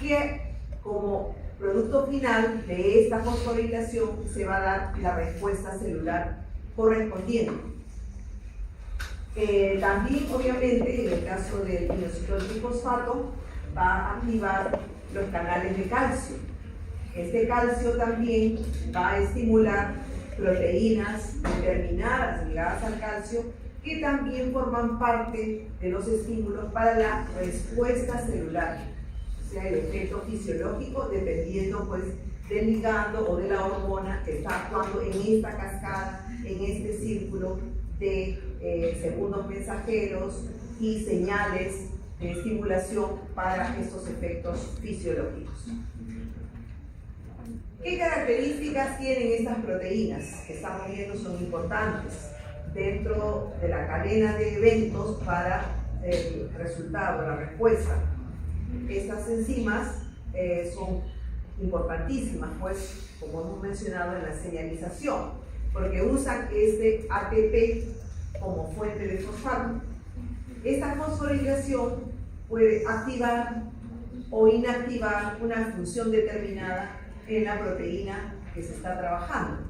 que como producto final de esta fosforilación se va a dar la respuesta celular correspondiente. También, obviamente, en el caso del inositol trifosfato, va a activar los canales de calcio. Este calcio también va a estimular proteínas determinadas ligadas al calcio que también forman parte de los estímulos para la respuesta celular, o sea, el efecto fisiológico dependiendo pues del ligando o de la hormona que está actuando en esta cascada, en este círculo de segundos mensajeros y señales de estimulación para estos efectos fisiológicos. ¿Qué características tienen estas proteínas que estamos viendo son importantes dentro de la cadena de eventos para el resultado, la respuesta? Estas enzimas son importantísimas, pues, como hemos mencionado en la señalización, porque usan este ATP como fuente de fosfato. Esta fosforilación puede activar o inactivar una función determinada en la proteína que se está trabajando.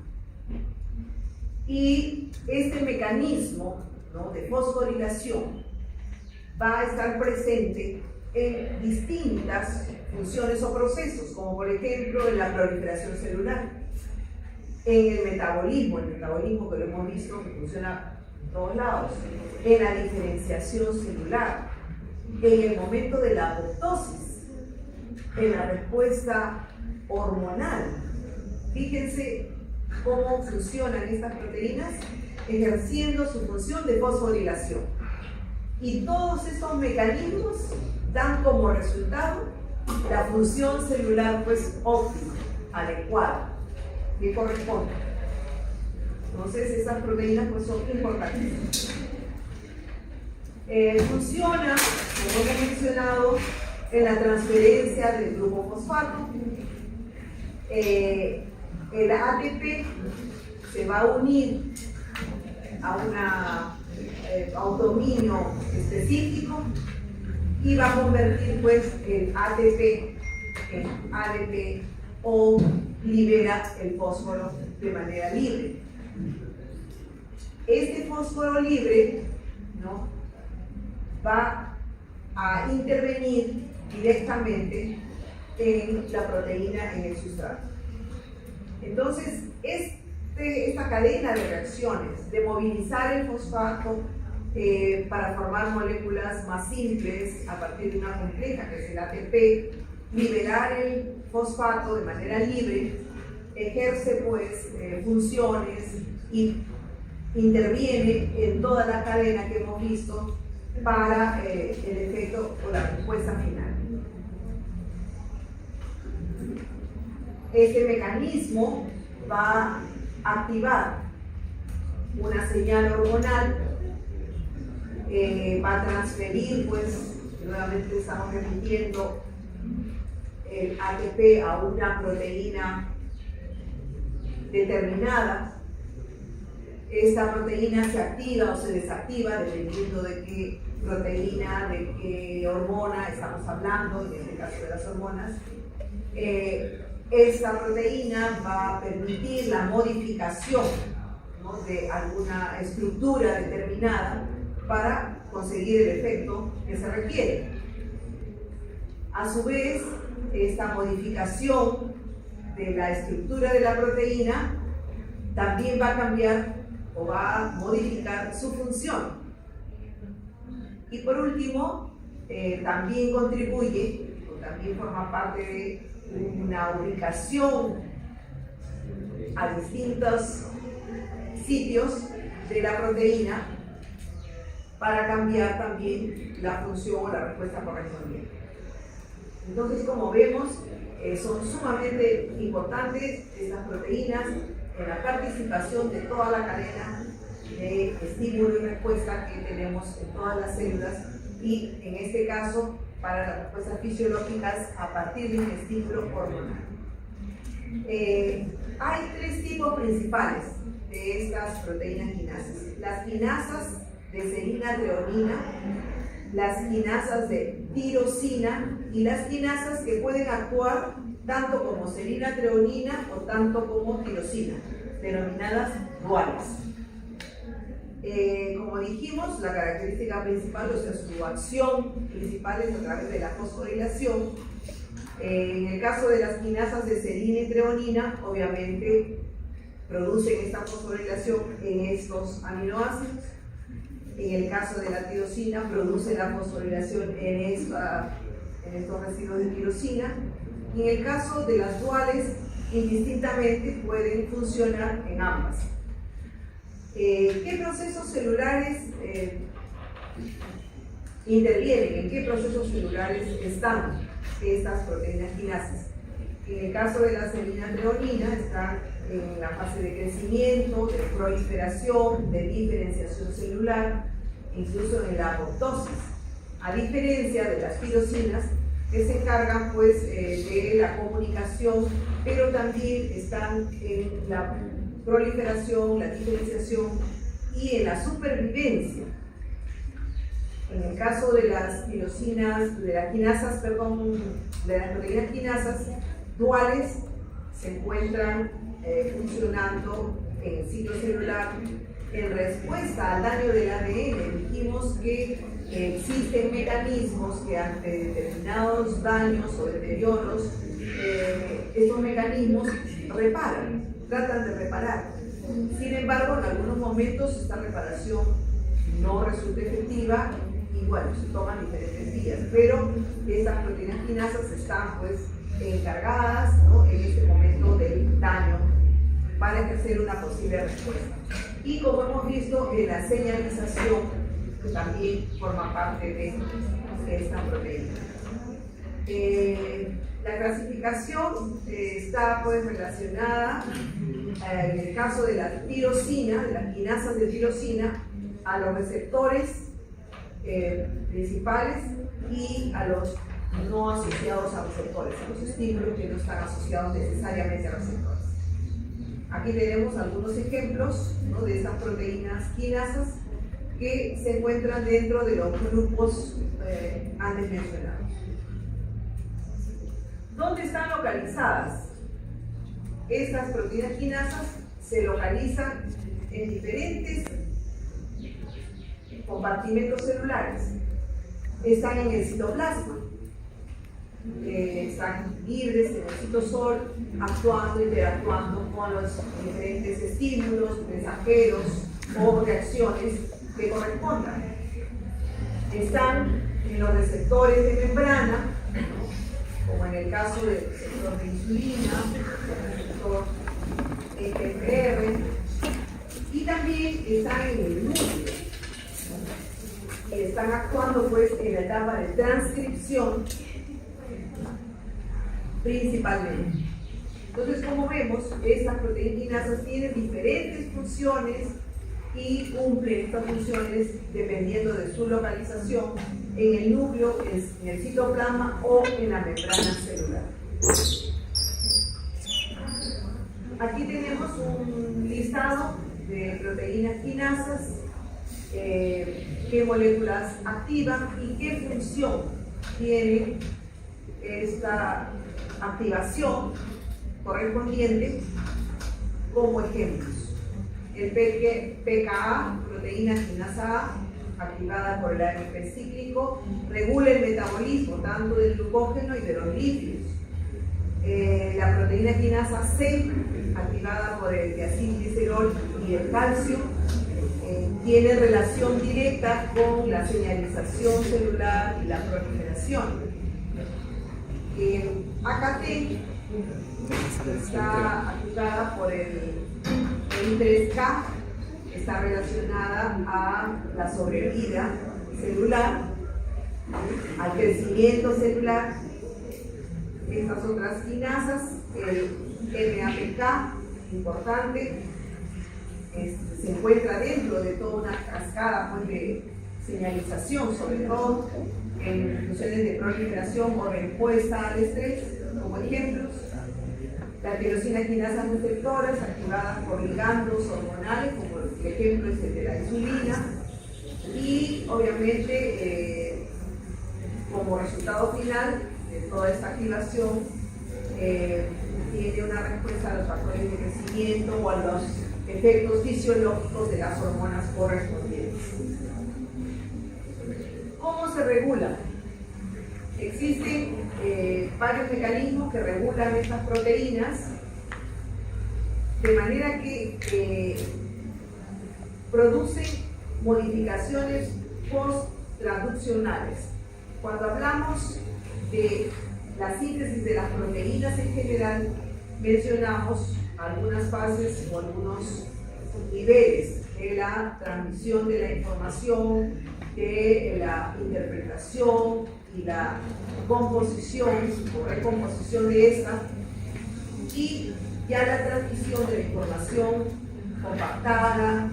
Y este mecanismo, ¿no?, de fosforilación va a estar presente en distintas funciones o procesos, como por ejemplo en la proliferación celular, en el metabolismo que lo hemos visto que funciona en todos lados, en la diferenciación celular, en el momento de la apoptosis, en la respuesta hormonal. Fíjense cómo funcionan estas proteínas ejerciendo su función de fosforilación. Y todos estos mecanismos dan como resultado la función celular pues óptima, adecuada, que corresponde. Entonces esas proteínas pues son importantes. Funciona, como he mencionado, en la transferencia del grupo fosfato. El ATP se va a unir a un dominio específico y va a convertir pues el ATP en ADP o libera el fósforo de manera libre. Este fósforo libre, ¿no?, va a intervenir directamente en la proteína, en el sustrato. Entonces, esta cadena de reacciones de movilizar el fosfato para formar moléculas más simples a partir de una compleja que es el ATP, liberar el fosfato de manera libre, ejerce pues funciones y interviene en toda la cadena que hemos visto para el efecto o la respuesta final. Este mecanismo va a activar una señal hormonal, va a transferir, pues, nuevamente estamos remitiendo el ATP a una proteína determinada. Esta proteína se activa o se desactiva dependiendo de qué proteína, de qué hormona estamos hablando, en este caso de las hormonas. Esta proteína va a permitir la modificación, ¿no?, de alguna estructura determinada para conseguir el efecto que se requiere. A su vez, esta modificación de la estructura de la proteína también va a cambiar o va a modificar su función. Y por último, también contribuye o también forma parte de una ubicación a distintos sitios de la proteína para cambiar también la función o la respuesta correspondiente. Entonces, como vemos, son sumamente importantes estas proteínas en la participación de toda la cadena de estímulo y respuesta que tenemos en todas las células y en este caso para las respuestas fisiológicas a partir de un estímulo hormonal. Hay tres tipos principales de estas proteínas quinasas: las quinasas de serina-treonina, las quinasas de tirosina y las quinasas que pueden actuar tanto como serina-treonina o tanto como tirosina, denominadas duales. Como dijimos, la característica principal, o sea, su acción principal es a través de la fosforilación. En el caso de las quinasas de serina y treonina, obviamente producen esta fosforilación en estos aminoácidos. En el caso de la tirosina, produce la fosforilación en estos residuos de tirosina. Y en el caso de las duales, indistintamente pueden funcionar en ambas. ¿Qué procesos celulares intervienen? ¿En qué procesos celulares están estas proteínas quinasas? En el caso de la serina treonina, están en la fase de crecimiento, de proliferación, de diferenciación celular, incluso en la apoptosis, a diferencia de las tirosinas, que se encargan pues, de la comunicación, pero también están en la proliferación, la diferenciación y en la supervivencia. En el caso de las tirosinas, de las quinasas, perdón, de las proteínas quinasas duales, se encuentran funcionando en el ciclo celular en respuesta al daño del ADN. Dijimos que existen mecanismos que ante determinados daños o deterioros, estos mecanismos reparan, tratan de reparar. Sin embargo, en algunos momentos esta reparación no resulta efectiva y bueno, se toman diferentes vías, pero estas proteínas quinasas están pues encargadas, ¿no?, en este momento del daño para ejercer una posible respuesta. Y como hemos visto, en la señalización también forma parte de esta proteína. La clasificación está pues relacionada en el caso de la tirosina, de las quinasas de tirosina, a los receptores principales y a los no asociados a receptores, a los estímulos que no están asociados necesariamente a receptores. Aquí tenemos algunos ejemplos, ¿no?, de estas proteínas quinasas que se encuentran dentro de los grupos antes mencionados. ¿Dónde están localizadas? Estas proteínas quinasas se localizan en diferentes compartimentos celulares. Están en el citoplasma, están libres en el citosol, actuando, interactuando con los diferentes estímulos, mensajeros o reacciones que correspondan. Están en los receptores de membrana, como en el caso del receptor de insulina, el receptor EGFR, y también están en el núcleo, y están actuando pues en la etapa de transcripción principalmente. Entonces, como vemos, estas proteínas quinasas tienen diferentes funciones y cumplen estas funciones dependiendo de su localización en el núcleo, en el citoplasma o en la membrana celular. Aquí tenemos un listado de proteínas quinasas, qué moléculas activan y qué función tiene esta activación correspondiente, como ejemplos. El PKA, proteína quinasa A, activada por el AMP cíclico, regula el metabolismo tanto del glucógeno y de los lípidos. La proteína quinasa C, activada por el diacilglicerol y el calcio, tiene relación directa con la señalización celular y la proliferación. AKT está activada por el 3K, está relacionada a la sobrevida celular, al crecimiento celular. Estas otras quinasas, el MAPK, importante, se encuentra dentro de toda una cascada pues, de señalización, sobre todo en funciones de proliferación o respuesta al estrés, como ejemplos. La tirosina quinasas receptoras activadas por ligandos hormonales, como el ejemplo es el de la insulina, y obviamente como resultado final de toda esta activación tiene una respuesta a los factores de crecimiento o a los efectos fisiológicos de las hormonas correspondientes. ¿Cómo se regula? Existen varios mecanismos que regulan estas proteínas de manera que producen modificaciones post-transduccionales. Cuando hablamos de la síntesis de las proteínas en general, mencionamos algunas fases o algunos niveles de la transmisión de la información, de la interpretación y la composición o recomposición de esta, y ya la transmisión de la información compactada,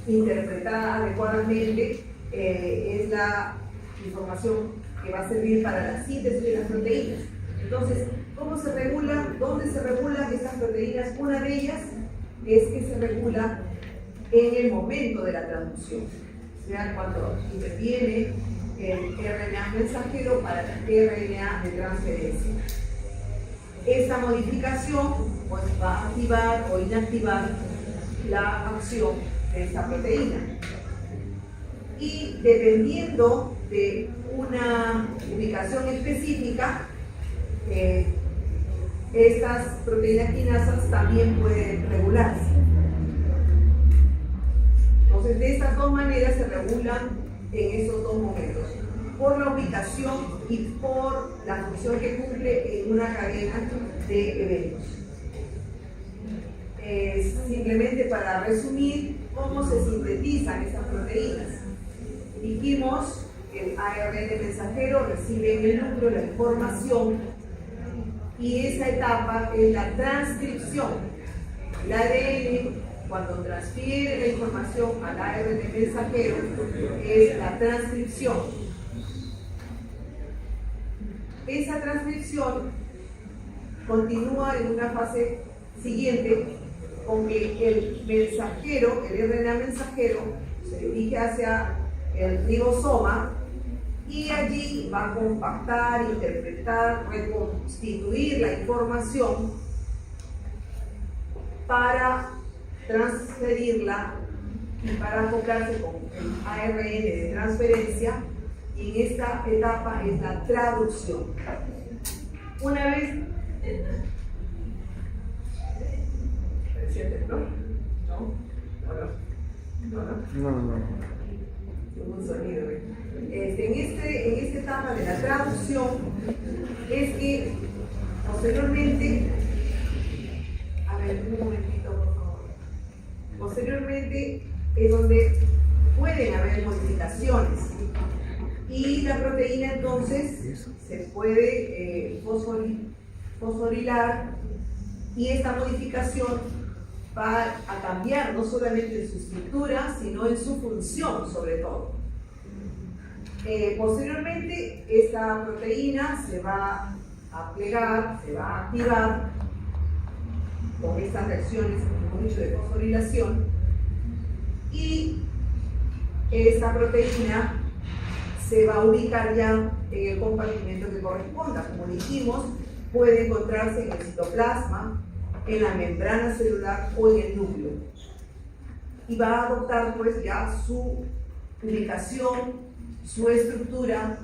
interpretada adecuadamente, es la información que va a servir para la síntesis de las proteínas. Entonces, ¿cómo se regula? ¿Dónde se regulan estas proteínas? Una de ellas es que se regula en el momento de la transducción, o sea, cuando interviene el RNA mensajero para el RNA de transferencia. Esta modificación pues, va a activar o inactivar la acción de esta proteína. Y dependiendo de una ubicación específica, estas proteínas quinasas también pueden regularse. Entonces, de estas dos maneras se regulan en esos dos momentos, por la ubicación y por la función que cumple en una cadena de eventos. Simplemente para resumir cómo se sintetizan esas proteínas. Dijimos que el ARN mensajero recibe en el núcleo la información y esa etapa es la transcripción. El ADN, cuando transfiere la información al ARN mensajero, es la transcripción. Esa transcripción continúa en una fase siguiente con que el mensajero, el RNA mensajero, se dirige hacia el ribosoma y allí va a compactar, interpretar, reconstituir la información para transferirla y para acoplarse con el ARN de transferencia, y en esta etapa es la traducción. Una vez ¿no? No. Un sonido. En esta etapa de la traducción es que posteriormente, a ver, un momentito por favor. Posteriormente es donde pueden haber modificaciones y la proteína entonces se puede fosforilar, y esta modificación va a cambiar no solamente en su estructura, sino en su función sobre todo. Posteriormente, esta proteína se va a plegar, se va a activar con estas reacciones, como hemos dicho, de fosforilación, y esta proteína se va a ubicar ya en el compartimento que corresponda. Como dijimos, puede encontrarse en el citoplasma, en la membrana celular o en el núcleo, y va a adoptar pues ya su ubicación, su estructura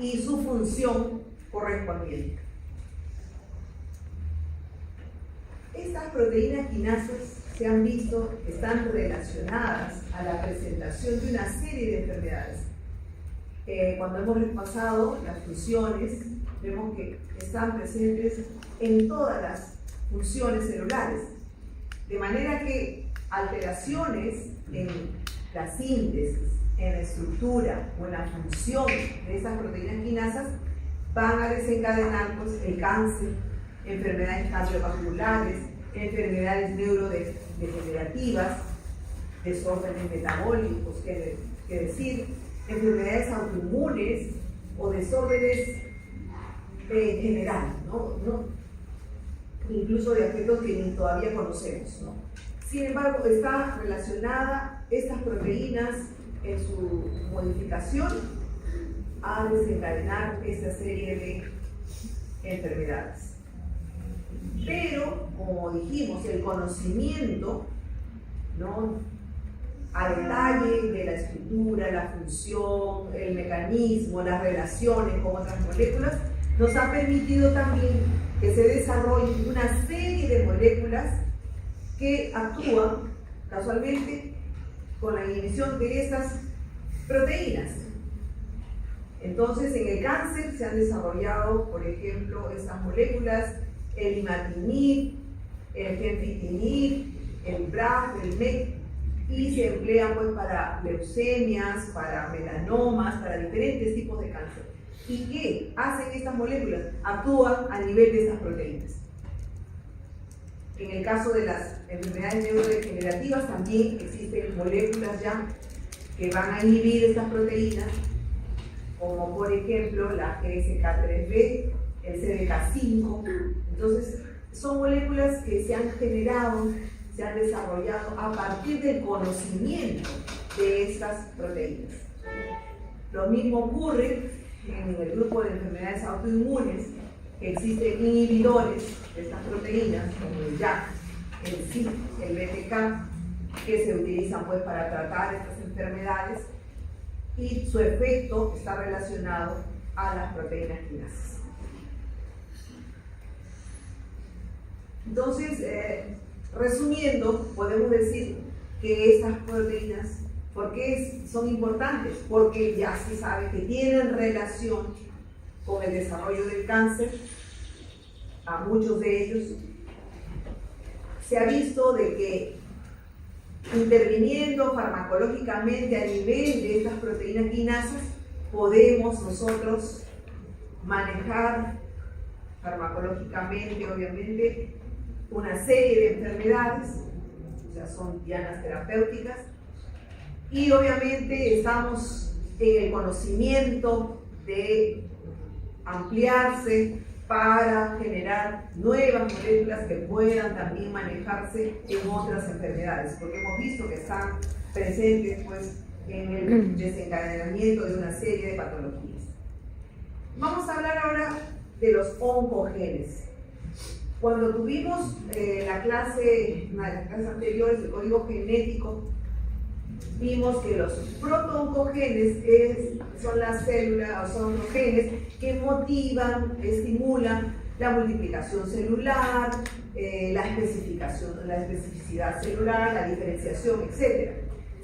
y su función correspondiente. Estas proteínas quinasas se han visto que están relacionadas a la presentación de una serie de enfermedades. Cuando hemos repasado las funciones, vemos que están presentes en todas las funciones celulares, de manera que alteraciones en la síntesis, en la estructura o en la función de estas proteínas quinasas van a desencadenar pues, el cáncer, enfermedades cardiovasculares, enfermedades neurodegenerativas, desórdenes metabólicos, que decir, enfermedades autoinmunes o desórdenes en general, incluso de aspectos que ni todavía conocemos, Sin embargo, está relacionada estas proteínas en su modificación a desencadenar esta serie de enfermedades. Pero, como dijimos, el conocimiento, ¿no?, a detalle de la estructura, la función, el mecanismo, las relaciones con otras moléculas, nos ha permitido también que se desarrollen una serie de moléculas que actúan casualmente con la inhibición de estas proteínas. Entonces, en el cáncer se han desarrollado, por ejemplo, estas moléculas, el imatinib, el gemcitabine, el BRAF, el MEK, y se emplean pues para leucemias, para melanomas, para diferentes tipos de cáncer. ¿Y qué hacen estas moléculas? Actúan a nivel de estas proteínas. En el caso de las enfermedades neurodegenerativas también existen moléculas ya que van a inhibir estas proteínas, como por ejemplo la GSK3B, el CDK5. Entonces, son moléculas que se han generado, se han desarrollado a partir del conocimiento de estas proteínas. Lo mismo ocurre en el grupo de enfermedades autoinmunes, que existen inhibidores de estas proteínas, como el JAK, el SIK, el BTK, que se utilizan pues para tratar estas enfermedades, y su efecto está relacionado a las proteínas quinasas. Entonces, resumiendo, podemos decir que estas proteínas, ¿por qué son importantes? Porque ya se sabe que tienen relación con el desarrollo del cáncer. A muchos de ellos se ha visto de que interviniendo farmacológicamente a nivel de estas proteínas quinasas, podemos nosotros manejar farmacológicamente, obviamente, una serie de enfermedades, o sea, son dianas terapéuticas, y obviamente estamos en el conocimiento de ampliarse para generar nuevas moléculas que puedan también manejarse en otras enfermedades, porque hemos visto que están presentes pues, en el desencadenamiento de una serie de patologías. Vamos a hablar ahora de los oncogenes. Cuando tuvimos una de las clases anteriores, el código genético, vimos que los protooncogenes son las células, o son los genes que motivan, estimulan la multiplicación celular, la especificidad celular, la diferenciación, etc.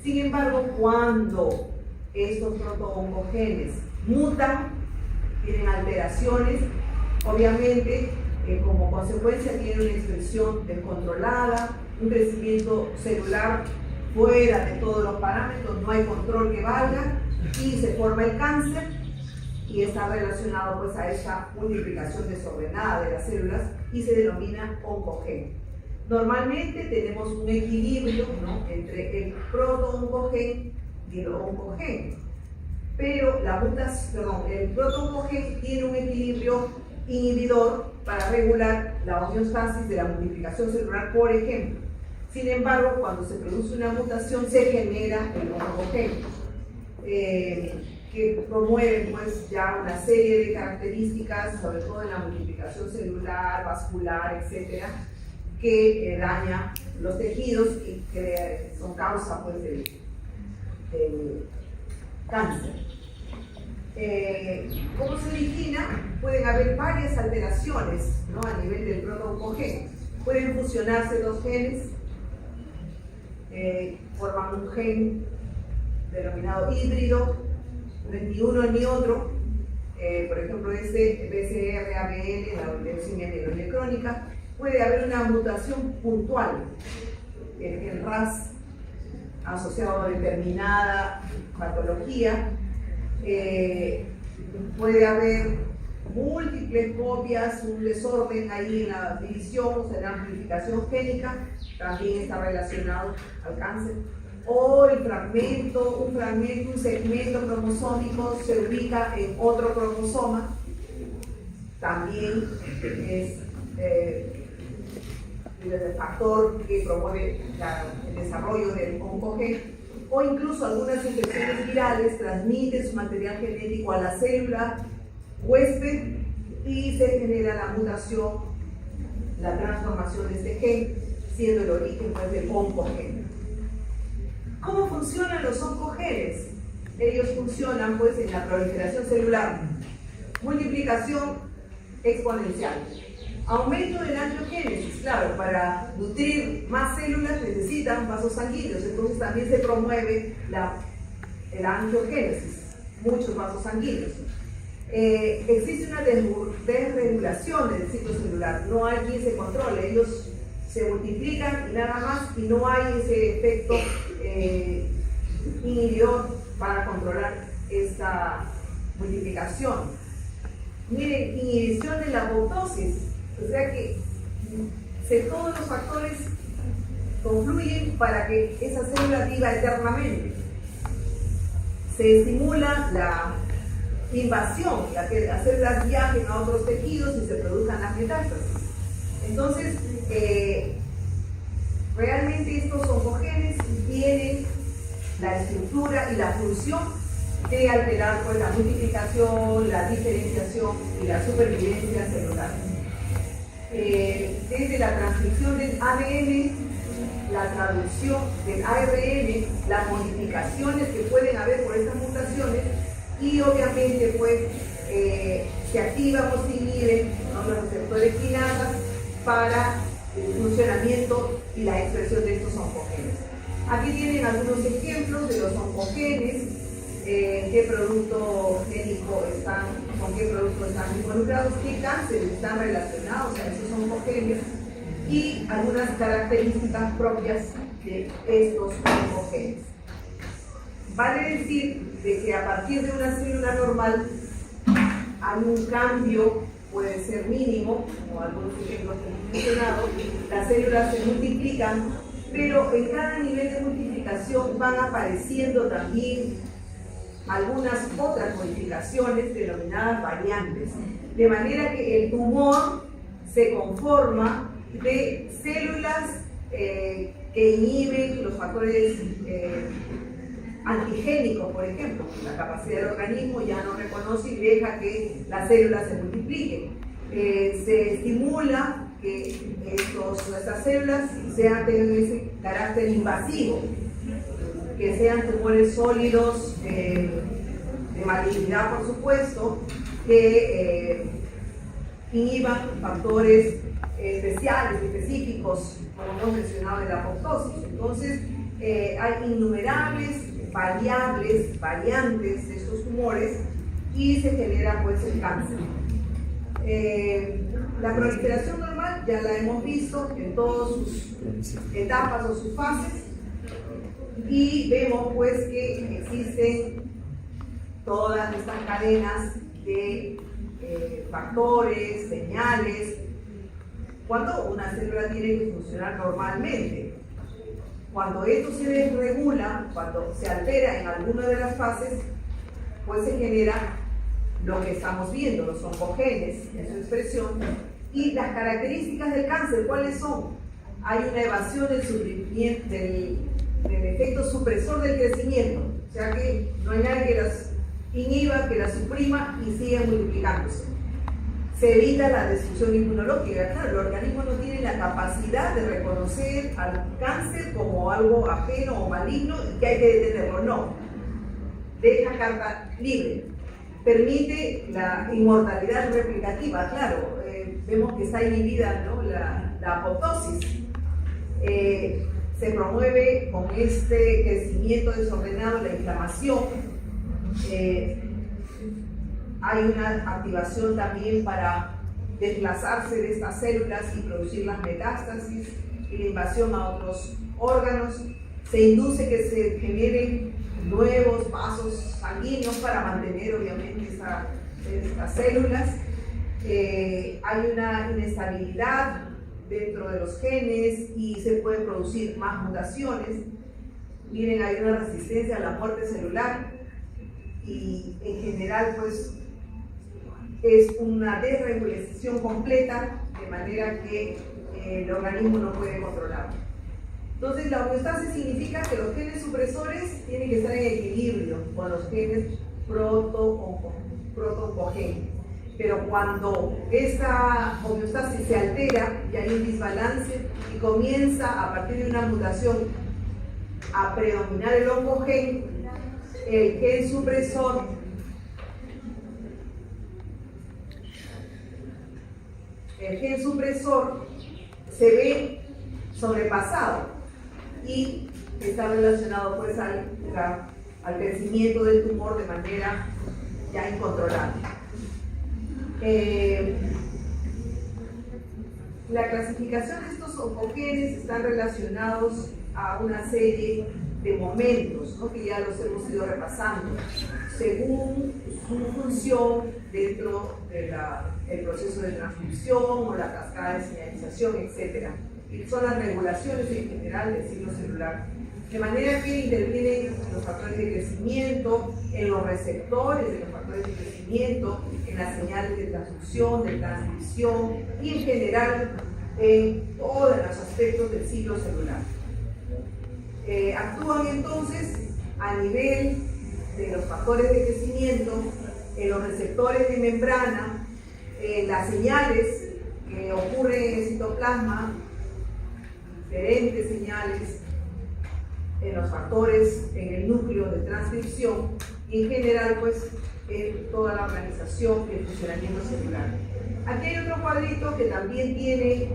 Sin embargo, cuando estos protooncogenes mutan, tienen alteraciones, obviamente, como consecuencia tienen una expresión descontrolada, un crecimiento celular fuera de todos los parámetros, no hay control que valga y se forma el cáncer, y está relacionado pues a esta multiplicación desordenada de las células y se denomina oncogeno. Normalmente tenemos un equilibrio, ¿no?, entre el protooncogen y el oncogeno, pero el protooncogen tiene un equilibrio inhibidor para regular la homeostasis de la multiplicación celular, por ejemplo. Sin embargo, cuando se produce una mutación, se genera el oncogeno, que promueve pues, ya una serie de características, sobre todo en la multiplicación celular, vascular, etcétera, que daña los tejidos y que son causa pues, del cáncer. ¿Cómo se origina? Pueden haber varias alteraciones, ¿no?, a nivel del protoncogeno. Pueden fusionarse dos genes, forman un gen denominado híbrido, no es ni uno ni otro. Por ejemplo, este BCR-ABL, la leucemia mielocrónica, puede haber una mutación puntual, el RAS asociado a determinada patología. Puede haber múltiples copias, un desorden ahí en la división, o sea, la amplificación génica también está relacionado al cáncer. O el fragmento, un segmento cromosómico se ubica en otro cromosoma, también es el factor que promueve el desarrollo del oncogeno. O incluso algunas infecciones virales transmiten su material genético a la célula huésped y se genera la mutación la transformación de este gen, siendo el origen pues, del oncogen. ¿Cómo funcionan los oncogenes? Ellos funcionan pues, en la proliferación celular, multiplicación exponencial, aumento de la angiogénesis. Claro, para nutrir más células necesitan vasos sanguíneos, entonces también se promueve la angiogénesis, muchos vasos sanguíneos. Existe una desregulación del ciclo celular, no hay quien se controle, ellos se multiplican y nada más, y no hay ese efecto inhibidor para controlar esta multiplicación. Miren, inhibición de la apoptosis, o sea que todos los factores confluyen para que esa célula viva eternamente. Se estimula la invasión, ya que las células viajen a otros tejidos y se produzcan las metástasis. Entonces, realmente estos oncogenes tienen la estructura y la función de alterar pues, la multiplicación, la diferenciación y la supervivencia celular. Desde la transcripción del ADN, la traducción del ARN, las modificaciones que pueden haber por estas mutaciones y obviamente pues se activan o se inhiben, ¿no?, los receptores quinasas para el funcionamiento y la expresión de estos oncogenes. Aquí tienen algunos ejemplos de los oncogenes, qué producto génico están, con qué producto están involucrados, qué cánceres están relacionados a esos oncogenes y algunas características propias de estos oncogenes. Vale decir de que a partir de una célula normal hay un cambio, puede ser mínimo, como algunos ejemplos que hemos mencionado, las células se multiplican, pero en cada nivel de multiplicación van apareciendo también algunas otras modificaciones denominadas variantes, de manera que el tumor se conforma de células que inhiben los factores antigénicos, por ejemplo. La capacidad del organismo ya no reconoce y deja que las células se multipliquen. Se estimula que estas células tengan ese carácter invasivo, que sean tumores sólidos, de malignidad por supuesto, que inhiban factores especiales, específicos, como hemos mencionado en la apoptosis. Entonces, hay innumerables variantes de estos tumores y se genera pues el cáncer. La proliferación normal ya la hemos visto en todas sus etapas o sus fases y vemos pues que existen todas estas cadenas de factores, señales, cuando una célula tiene que funcionar normalmente. Cuando esto se desregula, cuando se altera en alguna de las fases, pues se genera lo que estamos viendo, los oncogenes en su expresión. Y las características del cáncer, ¿cuáles son? Hay una evasión del efecto supresor del crecimiento, o sea que no hay nada que las inhiba, que las suprima y siguen multiplicándose. Se evita la destrucción inmunológica. Claro, el organismo no tiene la capacidad de reconocer al cáncer como algo ajeno o maligno y que hay que detenerlo. No. Deja carta libre. Permite la inmortalidad replicativa. Claro, vemos que está inhibida, ¿no?, la apoptosis. Se promueve con este crecimiento desordenado la inflamación. Hay una activación también para desplazarse de estas células y producir las metástasis y la invasión a otros órganos. Se induce que se generen nuevos vasos sanguíneos para mantener obviamente estas células. Hay una inestabilidad dentro de los genes y se pueden producir más mutaciones. Miren, hay una resistencia a la muerte celular y en general pues es una desregulación completa, de manera que el organismo no puede controlarlo. Entonces, la homeostasis significa que los genes supresores tienen que estar en equilibrio con los genes proto-oncogenes. pero cuando esa homeostasis se altera y hay un desbalance y comienza a partir de una mutación a predominar el oncogen, el gen supresor se ve sobrepasado y está relacionado pues al crecimiento del tumor de manera ya incontrolable. La clasificación de estos oncogenes están relacionados a una serie de momentos, ¿no?, que ya los hemos ido repasando, según su función dentro del proceso de transcripción o la cascada de señalización, etc. Y son las regulaciones en general del ciclo celular. De manera que intervienen en los factores de crecimiento, en los receptores de los factores de crecimiento, en las señales de transducción, de transcripción y en general en todos los aspectos del ciclo celular. Actúan entonces a nivel de los factores de crecimiento, en los receptores de membrana, las señales que ocurren en el citoplasma, diferentes señales, en los factores en el núcleo de transcripción y en general pues en toda la organización y el funcionamiento celular. Aquí hay otro cuadrito que también tiene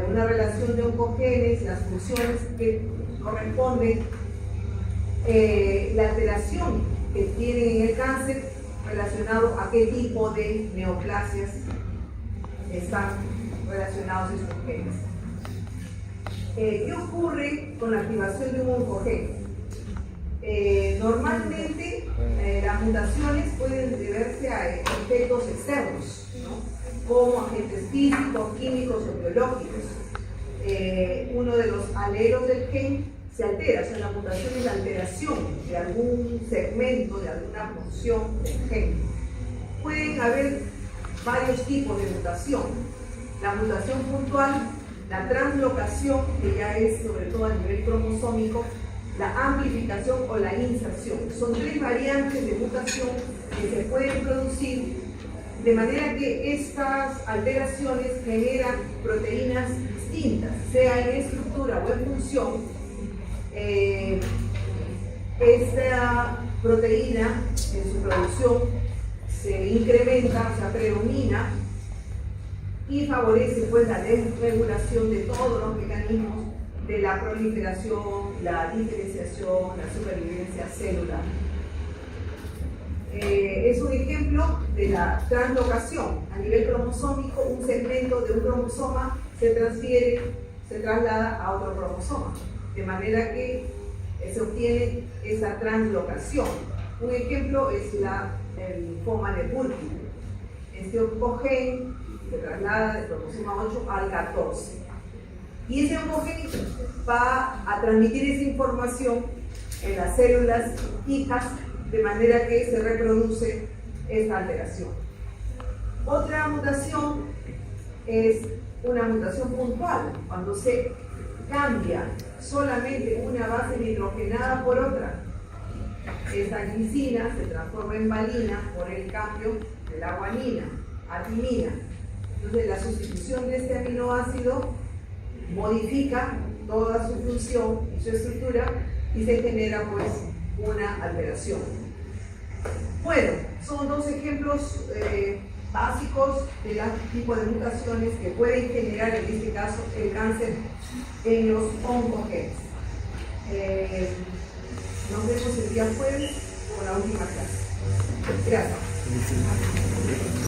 una relación de oncogenes, las funciones que corresponden, la alteración que tienen en el cáncer relacionado a qué tipo de neoplasias están relacionados estos genes. ¿Qué ocurre con la activación de un oncogen? Normalmente las mutaciones pueden deberse a efectos externos, ¿no?, como agentes físicos, químicos o biológicos. Uno de los alelos del gen se altera, o sea, la mutación es la alteración de algún segmento, de alguna función del gen. Pueden haber varios tipos de mutación. La mutación puntual, la translocación, que ya es sobre todo a nivel cromosómico, la amplificación o la inserción. Son tres variantes de mutación que se pueden producir, de manera que estas alteraciones generan proteínas distintas, sea en estructura o en función. Esta proteína en su producción se incrementa, o sea, predomina y favorece pues la desregulación de todos los mecanismos de la proliferación, la diferenciación, la supervivencia celular. Es un ejemplo de la translocación. A nivel cromosómico, un segmento de un cromosoma se traslada a otro cromosoma, de manera que se obtiene esa translocación. Un ejemplo es el linfoma de Burkitt. Este oncogen se traslada del cromosoma 8 al 14. Y ese oncogen va a transmitir esa información en las células hijas, de manera que se reproduce esta alteración. Otra mutación es una mutación puntual, cuando se cambia solamente una base nitrogenada por otra. Esta glicina se transforma en valina por el cambio de la guanina a timina. Entonces la sustitución de este aminoácido modifica toda su función y su estructura y se genera pues una alteración. Bueno, son dos ejemplos básicos de los tipos de mutaciones que pueden generar en este caso el cáncer en los oncogenes. Nos vemos el día jueves con la última clase. Gracias.